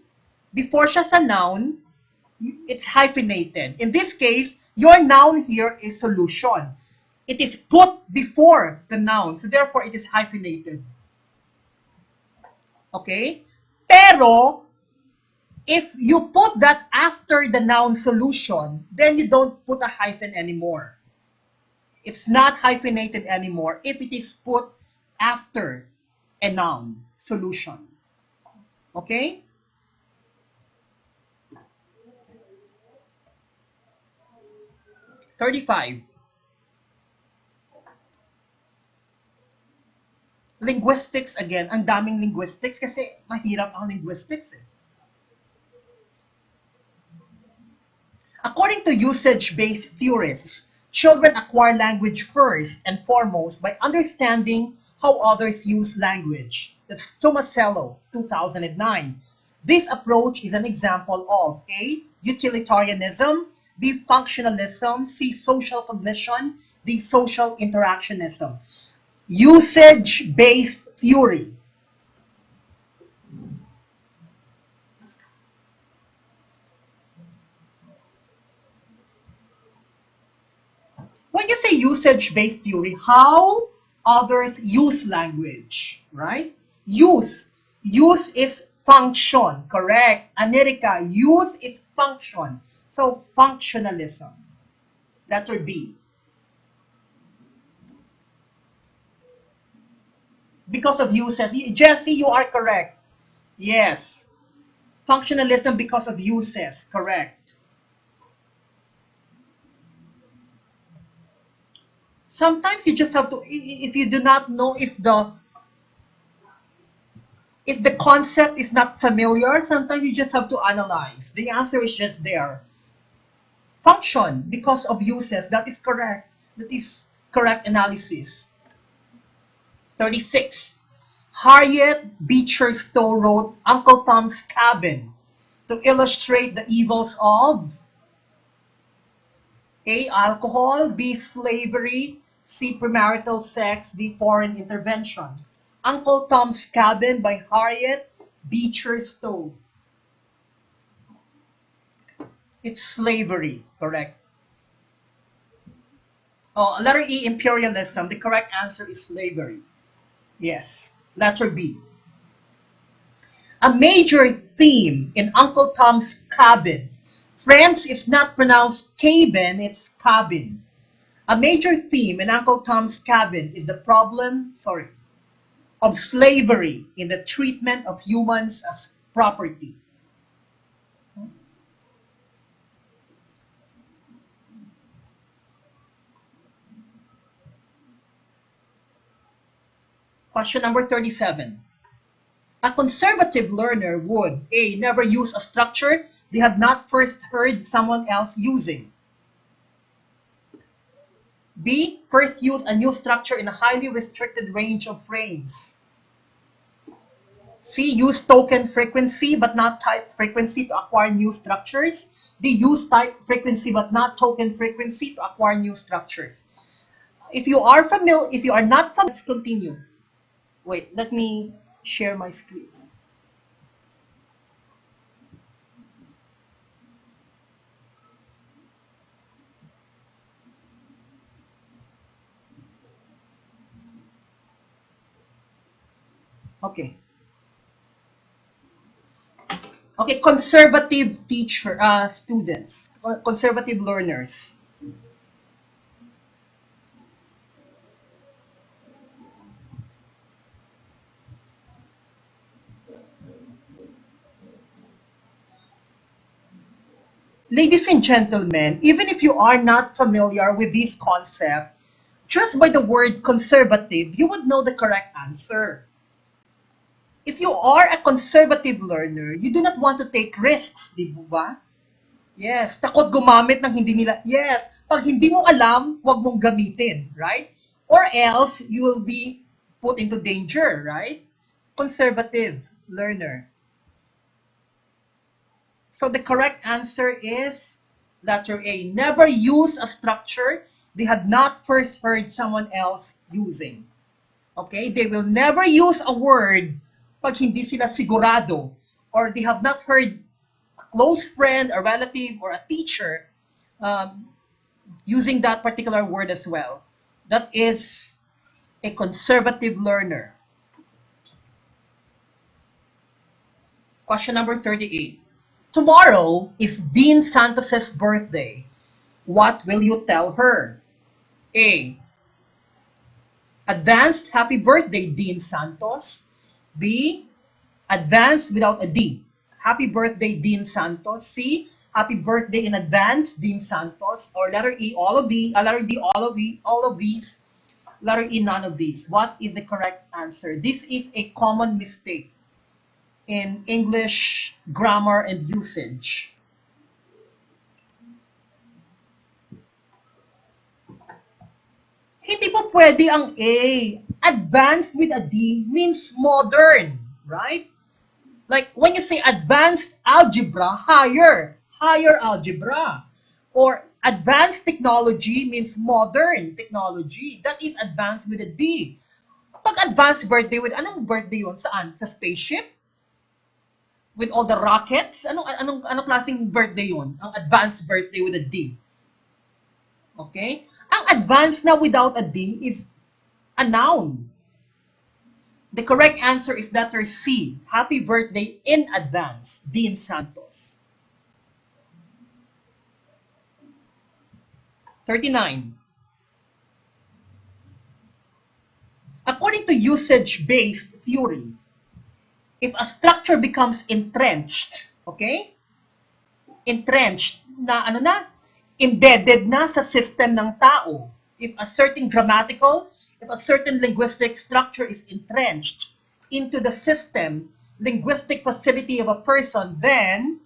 it's hyphenated. In this case, your noun here is solution. It is put before the noun. So therefore, it is hyphenated. Okay? Pero, if you put that after the noun solution, then you don't put a hyphen anymore. It's not hyphenated anymore if it is put after a noun solution. Okay? $35. Linguistics again. Ang daming linguistics kasi mahirap ang linguistics eh. According to usage-based theorists, children acquire language first and foremost by understanding how others use language. That's Tomasello, 2009. This approach is an example of A, utilitarianism, B, functionalism, C, social cognition, D, social interactionism. Usage-based theory. When you say usage-based theory, how others use language, right? Use. Use is function, correct? America, use is function. So, functionalism. Letter B. Because of uses. Jesse, you are correct. Yes. Functionalism because of uses, correct. Sometimes you just have to, if you do not know if the concept is not familiar, sometimes you just have to analyze. The answer is just there. Function because of uses. That is correct. That is correct analysis. 36. Harriet Beecher Stowe wrote Uncle Tom's Cabin to illustrate the evils of A, alcohol, B, slavery, C, premarital sex, D, foreign intervention. Uncle Tom's Cabin by Harriet Beecher Stowe. It's slavery, correct. Oh, letter E, imperialism. The correct answer is slavery. Yes. Letter B. A major theme in Uncle Tom's Cabin. Friends is not pronounced cabin, it's cabin. A major theme in Uncle Tom's Cabin is the problem, of slavery in the treatment of humans as property. Question number 37. A conservative learner would A, never use a structure they had not first heard someone else using. B, first use a new structure in a highly restricted range of frames. C, use token frequency but not type frequency to acquire new structures. D, use type frequency but not token frequency to acquire new structures. If you are not familiar, let's continue. Wait, let me share my screen. Okay. Okay, conservative students, conservative learners. Ladies and gentlemen, even if you are not familiar with this concept, just by the word conservative, you would know the correct answer. If you are a conservative learner, you do not want to take risks, di ba? Yes, takot gumamit ng hindi nila. Yes, pag hindi mo alam, wag mong gamitin, right? Or else, you will be put into danger, right? Conservative learner. So the correct answer is letter A. Never use a structure they had not first heard someone else using. Okay? They will never use a word pag hindi sila sigurado or they have not heard a close friend, a relative, or a teacher um, using that particular word as well. That is a conservative learner. Question number 38. Tomorrow is Dean Santos's birthday. What will you tell her? A. Advanced happy birthday, Dean Santos. B. Advanced without a D. Happy birthday, Dean Santos. C. Happy birthday in advance, Dean Santos. Or letter E, all of the, letter D, all of these. Letter E, none of these. What is the correct answer? This is a common mistake in English grammar and usage. Hindi po pwede ang A. Advanced with a D means modern, right? Like when you say advanced algebra, higher algebra. Or advanced technology means modern technology. That is advanced with a D. Pag advanced birthday with, anong birthday yun? Saan? Sa spaceship? With all the rockets? Anong klaseng birthday yun? Ang advanced birthday with a D. Okay? Ang advanced na without a D is a noun. The correct answer is letter C. Happy birthday in advance, Dean Santos. 39. According to usage-based theory, if a structure becomes entrenched, okay? Entrenched na embedded na sa system ng tao. If a certain linguistic structure is entrenched into the system, linguistic facility of a person, then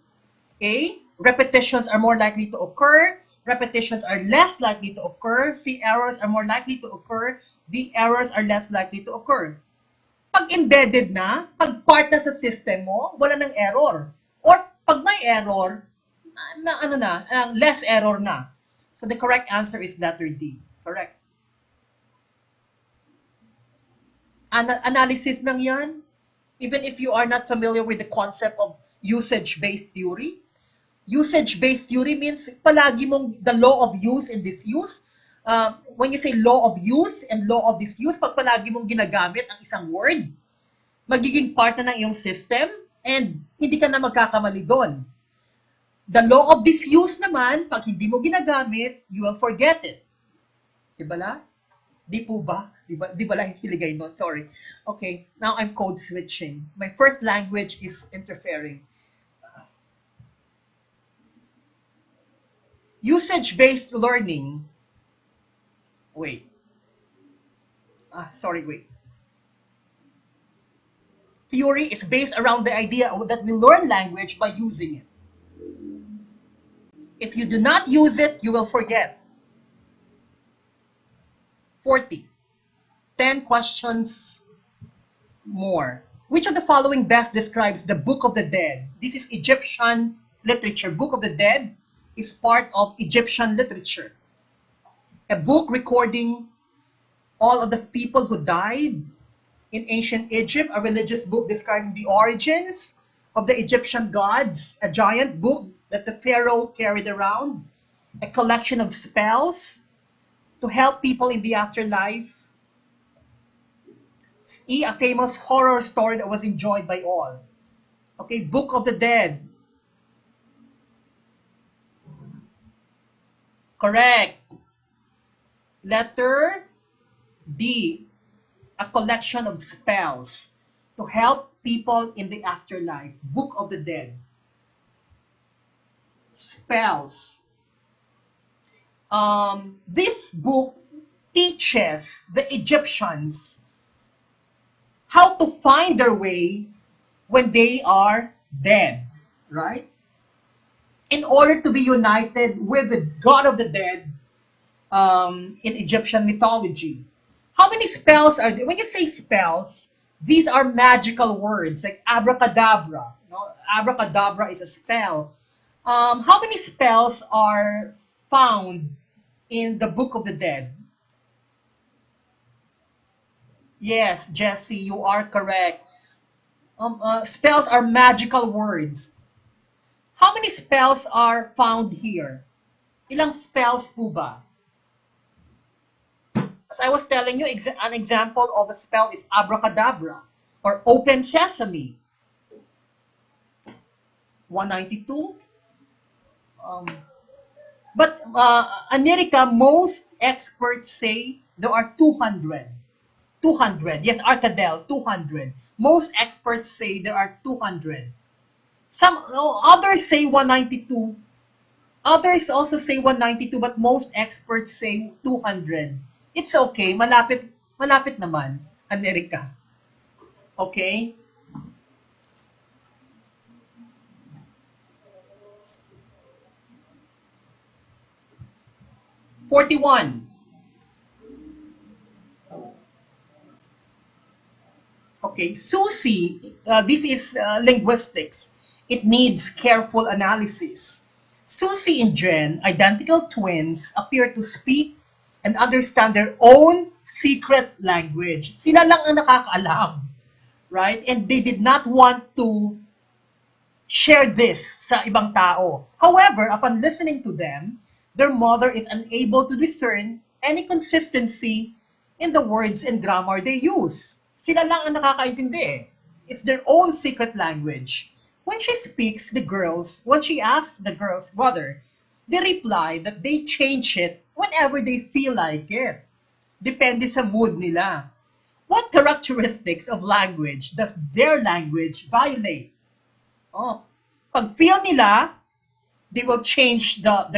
A, repetitions are more likely to occur, repetitions are less likely to occur, C, errors are more likely to occur, D, errors are less likely to occur. Pag embedded na, pag part na sa system mo, wala nang error. Or pag may error, less error na. So the correct answer is letter D. Correct. Analysis lang yan. Even if you are not familiar with the concept of usage-based theory, usage-based theory means palagi mong the law of use and disuse. When you say law of use and law of disuse, pag palagi mong ginagamit ang isang word, magiging part na ng iyong system and hindi ka na magkakamali doon. The law of disuse naman, pag hindi mo ginagamit, you will forget it. Diba la? Di po ba? Di ba lang hiligay nun? Sorry. Okay, now I'm code switching. My first language is interfering. Usage-based learning. Wait. Wait. Theory is based around the idea that we learn language by using it. If you do not use it, you will forget. 40. 10 questions more. Which of the following best describes the Book of the Dead? This is Egyptian literature. Book of the Dead is part of Egyptian literature. A book recording all of the people who died in ancient Egypt, a religious book describing the origins of the Egyptian gods, a giant book that the pharaoh carried around, a collection of spells to help people in the afterlife, a famous horror story that was enjoyed by all. Okay, Book of the Dead. Correct. Letter D, a collection of spells to help people in the afterlife. Book of the Dead. Spells. This book teaches the Egyptians how to find their way when they are dead, right? In order to be united with the God of the dead in Egyptian mythology. How many spells are there? When you say spells, these are magical words like abracadabra. No? Abracadabra is a spell. How many spells are found in the Book of the Dead? Yes, Jesse, you are correct. Spells are magical words. How many spells are found here? Ilang spells po ba? As I was telling you, an example of a spell is abracadabra or open sesame. 192. Um, but America, most experts say there are 200. 200. Yes, Arcadel, 200. Most experts say there are 200. Some others say 192. Others also say 192, but most experts say 200. It's okay. Malapit, malapit naman, America. Okay? 41. Okay, Susie, this is linguistics. It needs careful analysis. Susie and Jen, identical twins, appear to speak and understand their own secret language. Sila lang ang nakakaalam, right? And they did not want to share this sa ibang tao. However, upon listening to them, their mother is unable to discern any consistency in the words and grammar they use. Sila lang ang nakakaintindi eh. It's their own secret language. When she speaks, when she asks the girls, brother, they reply that they change it whenever they feel like it. Depende sa mood nila. What characteristics of language does their language violate? Oh, pag feel nila, they will change the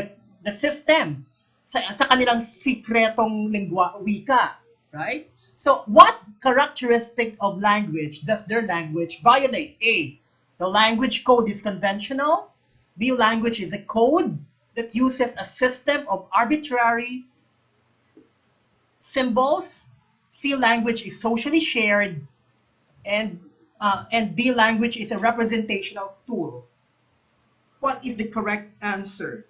system sa kanilang sikretong wika, right? So, what characteristic of language does their language violate? A, the language code is conventional. B, language is a code that uses a system of arbitrary symbols. C, language is socially shared. And D, language is a representational tool. What is the correct answer?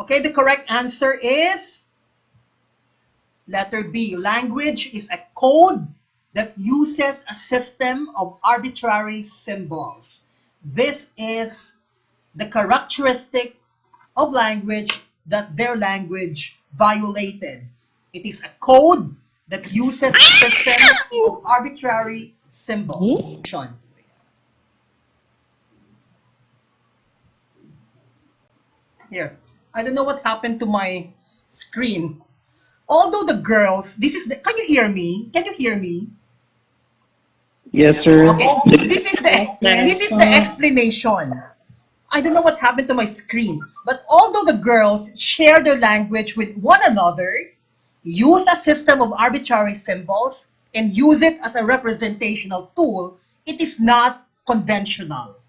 Okay, the correct answer is letter B. Language is a code that uses a system of arbitrary symbols. This is the characteristic of language that their language violated. It is a code that uses a system of arbitrary symbols. Sean. Here. I don't know what happened to my screen. Although the girls, can you hear me? Can you hear me?
Yes, sir.
Okay, this is the this
Yes.
is the explanation. I don't know what happened to my screen, but although the girls share their language with one another, use a system of arbitrary symbols, and use it as a representational tool, it is not conventional.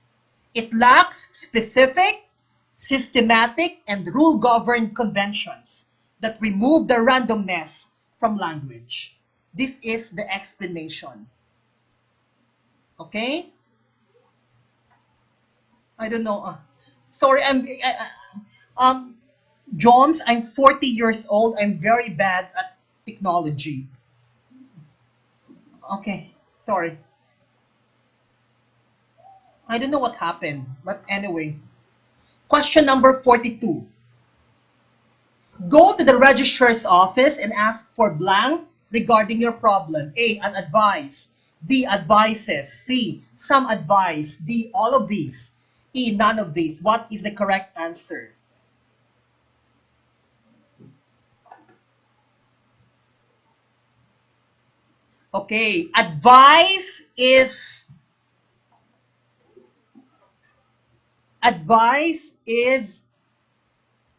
It lacks specific, systematic, and rule-governed conventions that remove the randomness from language. This is the explanation. Okay? I don't know. Sorry, um, Jones, I'm 40 years old. I'm very bad at technology. Okay, sorry. I don't know what happened, but anyway. Question number 42. Go to the registrar's office and ask for blank regarding your problem. A. An advice. B. Advices. C. Some advice. D. All of these. E. None of these. What is the correct answer? Okay, advice is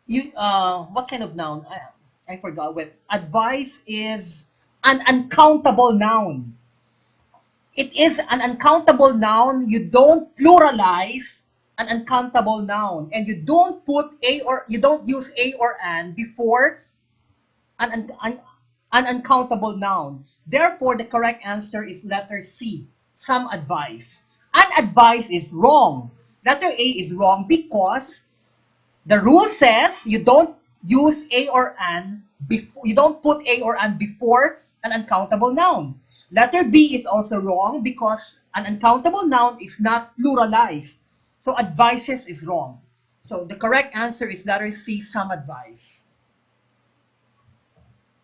you what kind of noun? I forgot what. Advice is an uncountable noun. It is an uncountable noun. You don't pluralize an uncountable noun, and you don't put a or you don't use a or an before an, un, an uncountable noun. Therefore, the correct answer is letter C, some advice. Unadvised is wrong. Letter A is wrong because the rule says you don't use a or an before you don't put a or an before an uncountable noun. Letter B is also wrong because an uncountable noun is not pluralized. So advices is wrong. So the correct answer is letter C, some advice.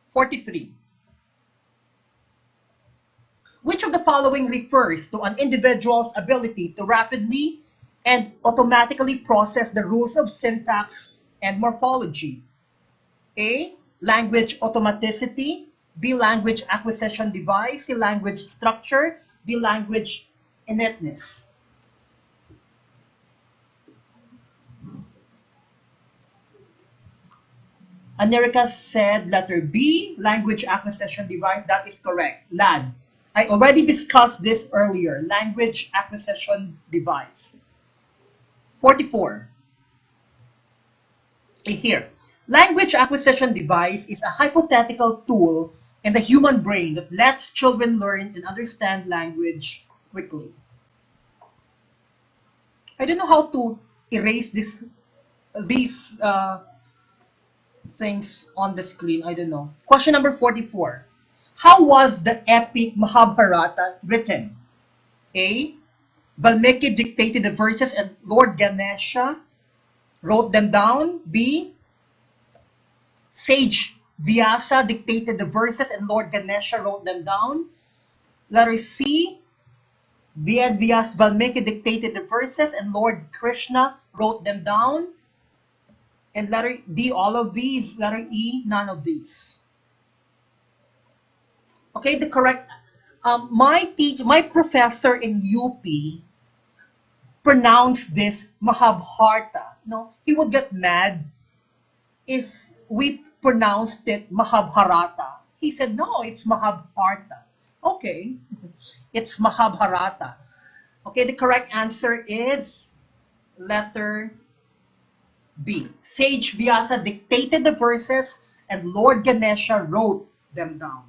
43. Which of the following refers to an individual's ability to rapidly and automatically process the rules of syntax and morphology? A. Language automaticity. B. Language acquisition device. C. Language structure. D. Language innateness. America said letter B, language acquisition device. That is correct. LAD. I already discussed this earlier. Language acquisition device. 44. Here. Language acquisition device is a hypothetical tool in the human brain that lets children learn and understand language quickly. I don't know how to erase these things on the screen. I don't know. Question number 44. How was the epic Mahabharata written? A. Valmiki dictated the verses and Lord Ganesha wrote them down. B. Sage Vyasa dictated the verses and Lord Ganesha wrote them down. Letter C. Ved Vyas Valmiki dictated the verses and Lord Krishna wrote them down. And letter D, all of these. Letter E, none of these. Okay, the correct. My professor in UP pronounced this Mahabharata. No, he would get mad if we pronounced it Mahabharata. He said, no, it's Mahabharata. Okay, it's Mahabharata. Okay, the correct answer is letter B. Sage Vyasa dictated the verses and Lord Ganesha wrote them down.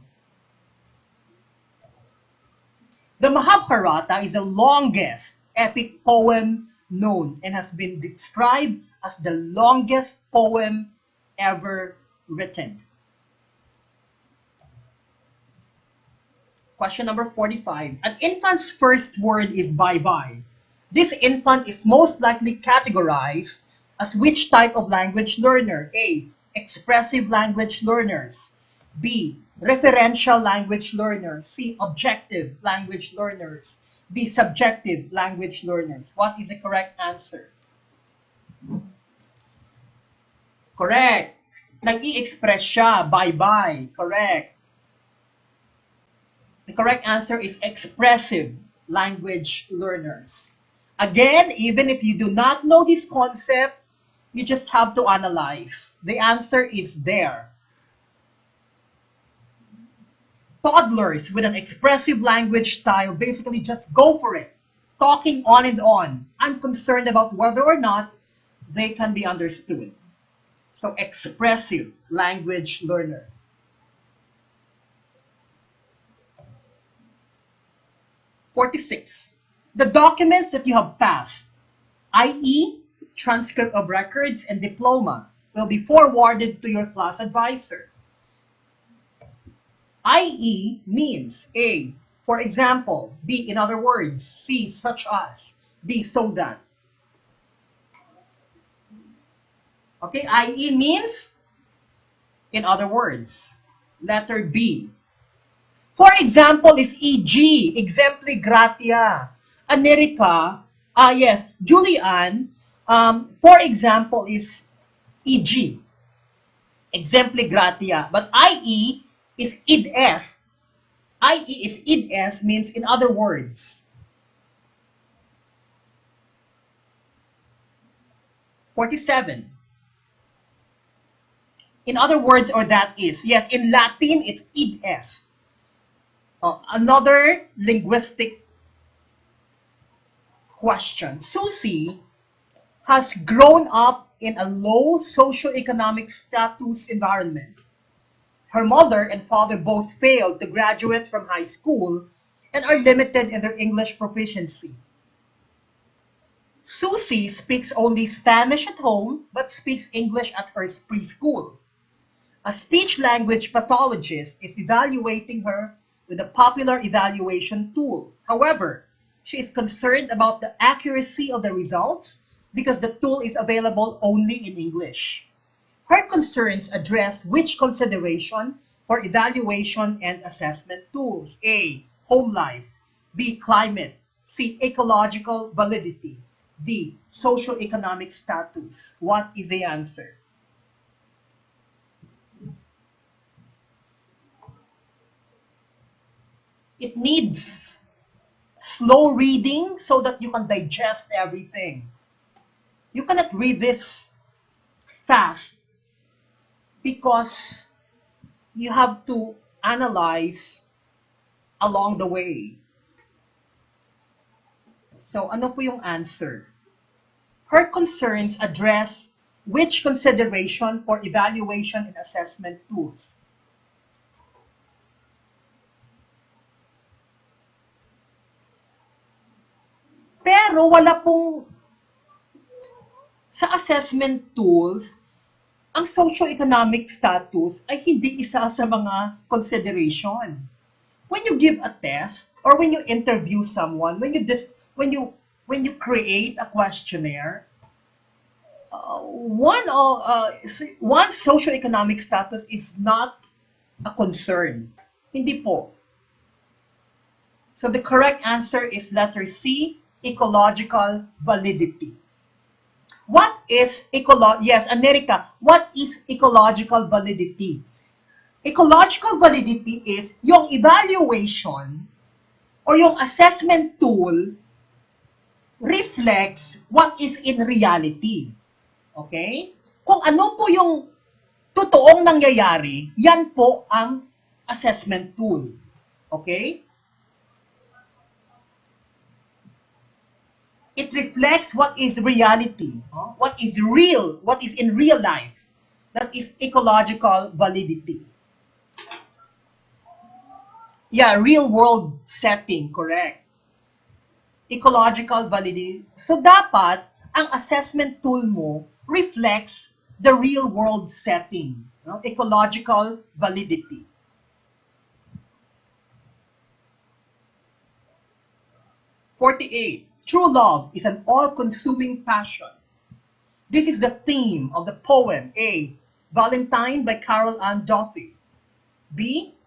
The Mahabharata is the longest epic poem known and has been described as the longest poem ever written. Question number 45. An infant's first word is bye-bye. This infant is most likely categorized as which type of language learner? A. Expressive language learners. B. Referential language learners. C. Objective language learners. D. Subjective language learners. What is the correct answer? Correct. Nag-i-express siya. Bye-bye. Correct. The correct answer is expressive language learners. Again, even if you do not know this concept, you just have to analyze. The answer is there. Toddlers with an expressive language style basically just go for it. talking on and on. I'm concerned about whether or not they can be understood. So expressive language learner. 46. The documents that you have passed, i.e., transcript of records and diploma, will be forwarded to your class advisor. I.e. means A, for example, B, in other words, C, such as, D, so that. Okay, I.e. means in other words. Letter B. For example is e.g., exempli gratia. America, yes, Julian, for example is e.g., exempli gratia. But i.e. is id-s. I.e. is id-s means in other words. 47. In other words or that is. Yes, in Latin it's id-s. Another linguistic question. Susie has grown up in a low socioeconomic status environment. Her mother and father both failed to graduate from high school and are limited in their English proficiency. Susie speaks only Spanish at home but speaks English at her preschool. A speech language pathologist is evaluating her with a popular evaluation tool. However, she is concerned about the accuracy of the results because the tool is available only in English. Her concerns address which consideration for evaluation and assessment tools? A, home life. B, climate. C, ecological validity. D, socioeconomic status. What is the answer? It needs slow reading so that you can digest everything. You cannot read this fast because you have to analyze along the way. So ano po yung answer? Her concerns address which consideration for evaluation and assessment tools? Pero wala pong sa assessment tools, ang socioeconomic status ay hindi isa sa mga consideration. When you give a test or when you interview someone, when you create a questionnaire, one socioeconomic status is not a concern. Hindi po. So the correct answer is letter C, ecological validity. What is yes, America, what is ecological validity? Ecological validity is yung evaluation or yung assessment tool reflects what is in reality. Okay? Kung ano po yung totoong nangyayari, yan po ang assessment tool. Okay? It reflects what is reality, what is real, what is in real life. That is ecological validity. Yeah, real world setting, correct. Ecological validity. So dapat, ang assessment tool mo reflects the real world setting. No? Ecological validity. True love is an all-consuming passion. This is the theme of the poem A, Valentine by Carol Ann Duffy. B,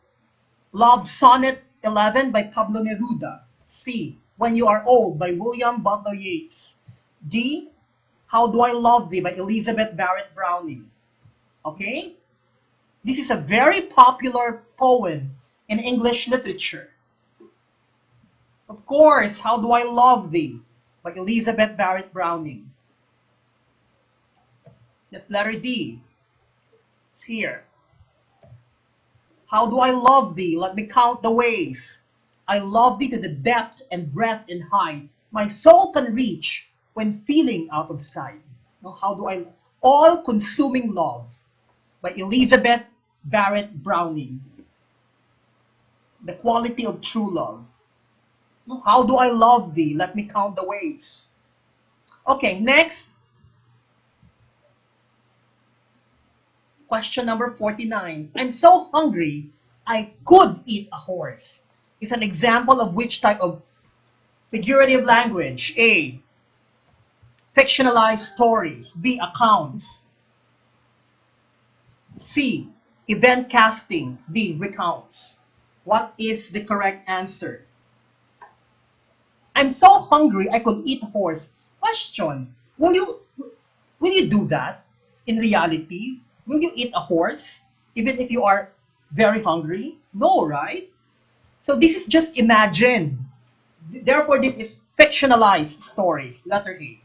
Love Sonnet 11 by Pablo Neruda. C, When You Are Old by William Butler Yeats. D, How Do I Love Thee by Elizabeth Barrett Browning. Okay? This is a very popular poem in English literature. Of course, How Do I Love Thee by Elizabeth Barrett Browning. That's letter D. It's here. How do I love thee? Let me count the ways. I love thee to the depth and breadth and height. my soul can reach when feeling out of sight. No, how do I? All-consuming love by Elizabeth Barrett Browning. The quality of true love. No, how do I love thee? Let me count the ways. Okay, next. Question number 49. I'm so hungry, I could eat a horse. Is an example of which type of figurative language? A. Fictionalized stories. B. Accounts. C. Event casting. D. Recounts. What is the correct answer? I'm so hungry I could eat a horse. Question. Will you do that in reality? Will you eat a horse even if you are very hungry? No, right? So this is just imagined. Therefore, this is fictionalized stories. Letter A.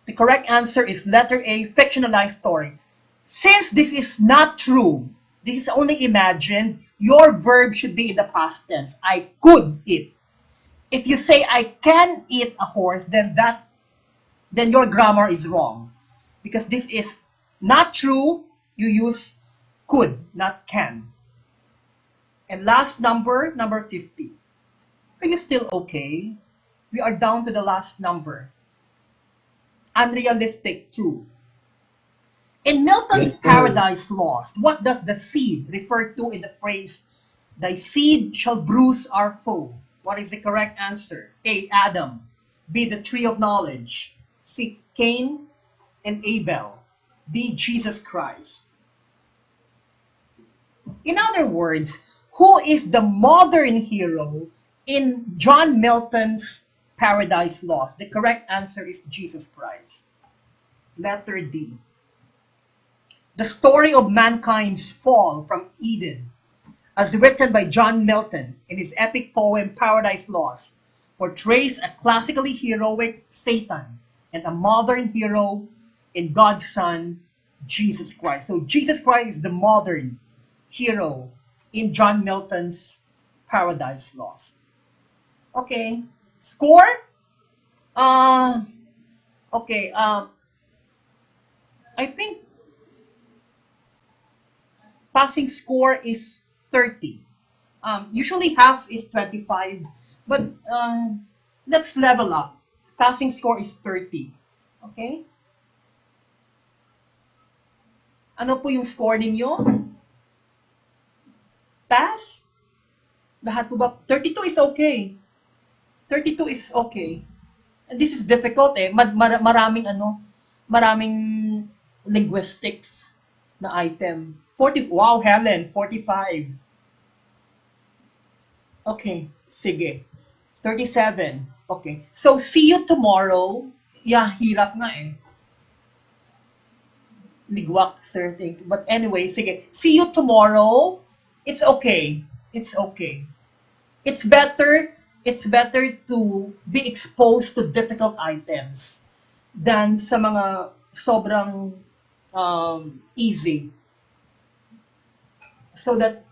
The correct answer is letter A, fictionalized story. Since this is not true, this is only imagined, your verb should be in the past tense. I could eat. If you say I can eat a horse, then your grammar is wrong. Because this is not true, you use could, not can. And last number 50. Are you still okay? We are down to the last number. Unrealistic, true. In Milton's
Yes, sir.
Paradise Lost, what does the seed refer to in the phrase, thy seed shall bruise our foe? What is the correct answer? A. Adam. B. The tree of knowledge. C. Cain and Abel. D. Jesus Christ. In other words, who is the modern hero in John Milton's Paradise Lost? The correct answer is Jesus Christ. Letter D. The story of mankind's fall from Eden, as written by John Milton in his epic poem Paradise Lost, portrays a classically heroic Satan and a modern hero in God's Son, Jesus Christ. So Jesus Christ is the modern hero in John Milton's Paradise Lost. Okay, score? Uh, okay, I think passing score is 30. Usually half is 25, but let's level up. Passing score is 30. Okay? Ano po yung score ninyo? Pass? Lahat po ba? 32 is okay. 32 is okay. And this is difficult eh. Maraming linguistics na item. 40, wow, Helen, 45. Okay, sige. 37. Okay. So, see you tomorrow. Yeah, hirap nga eh. Ligwak, sir. Thank you. But anyway, sige. See you tomorrow. It's okay. It's okay. It's better, it's better to be exposed to difficult items than sa mga sobrang easy. So that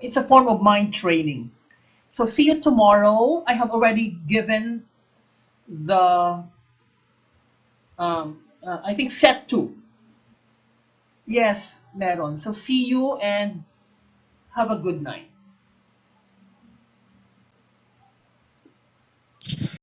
it's a form of mind training. So see you tomorrow. I have already given the I think set 2. Yes, meron. So see you and have a good night.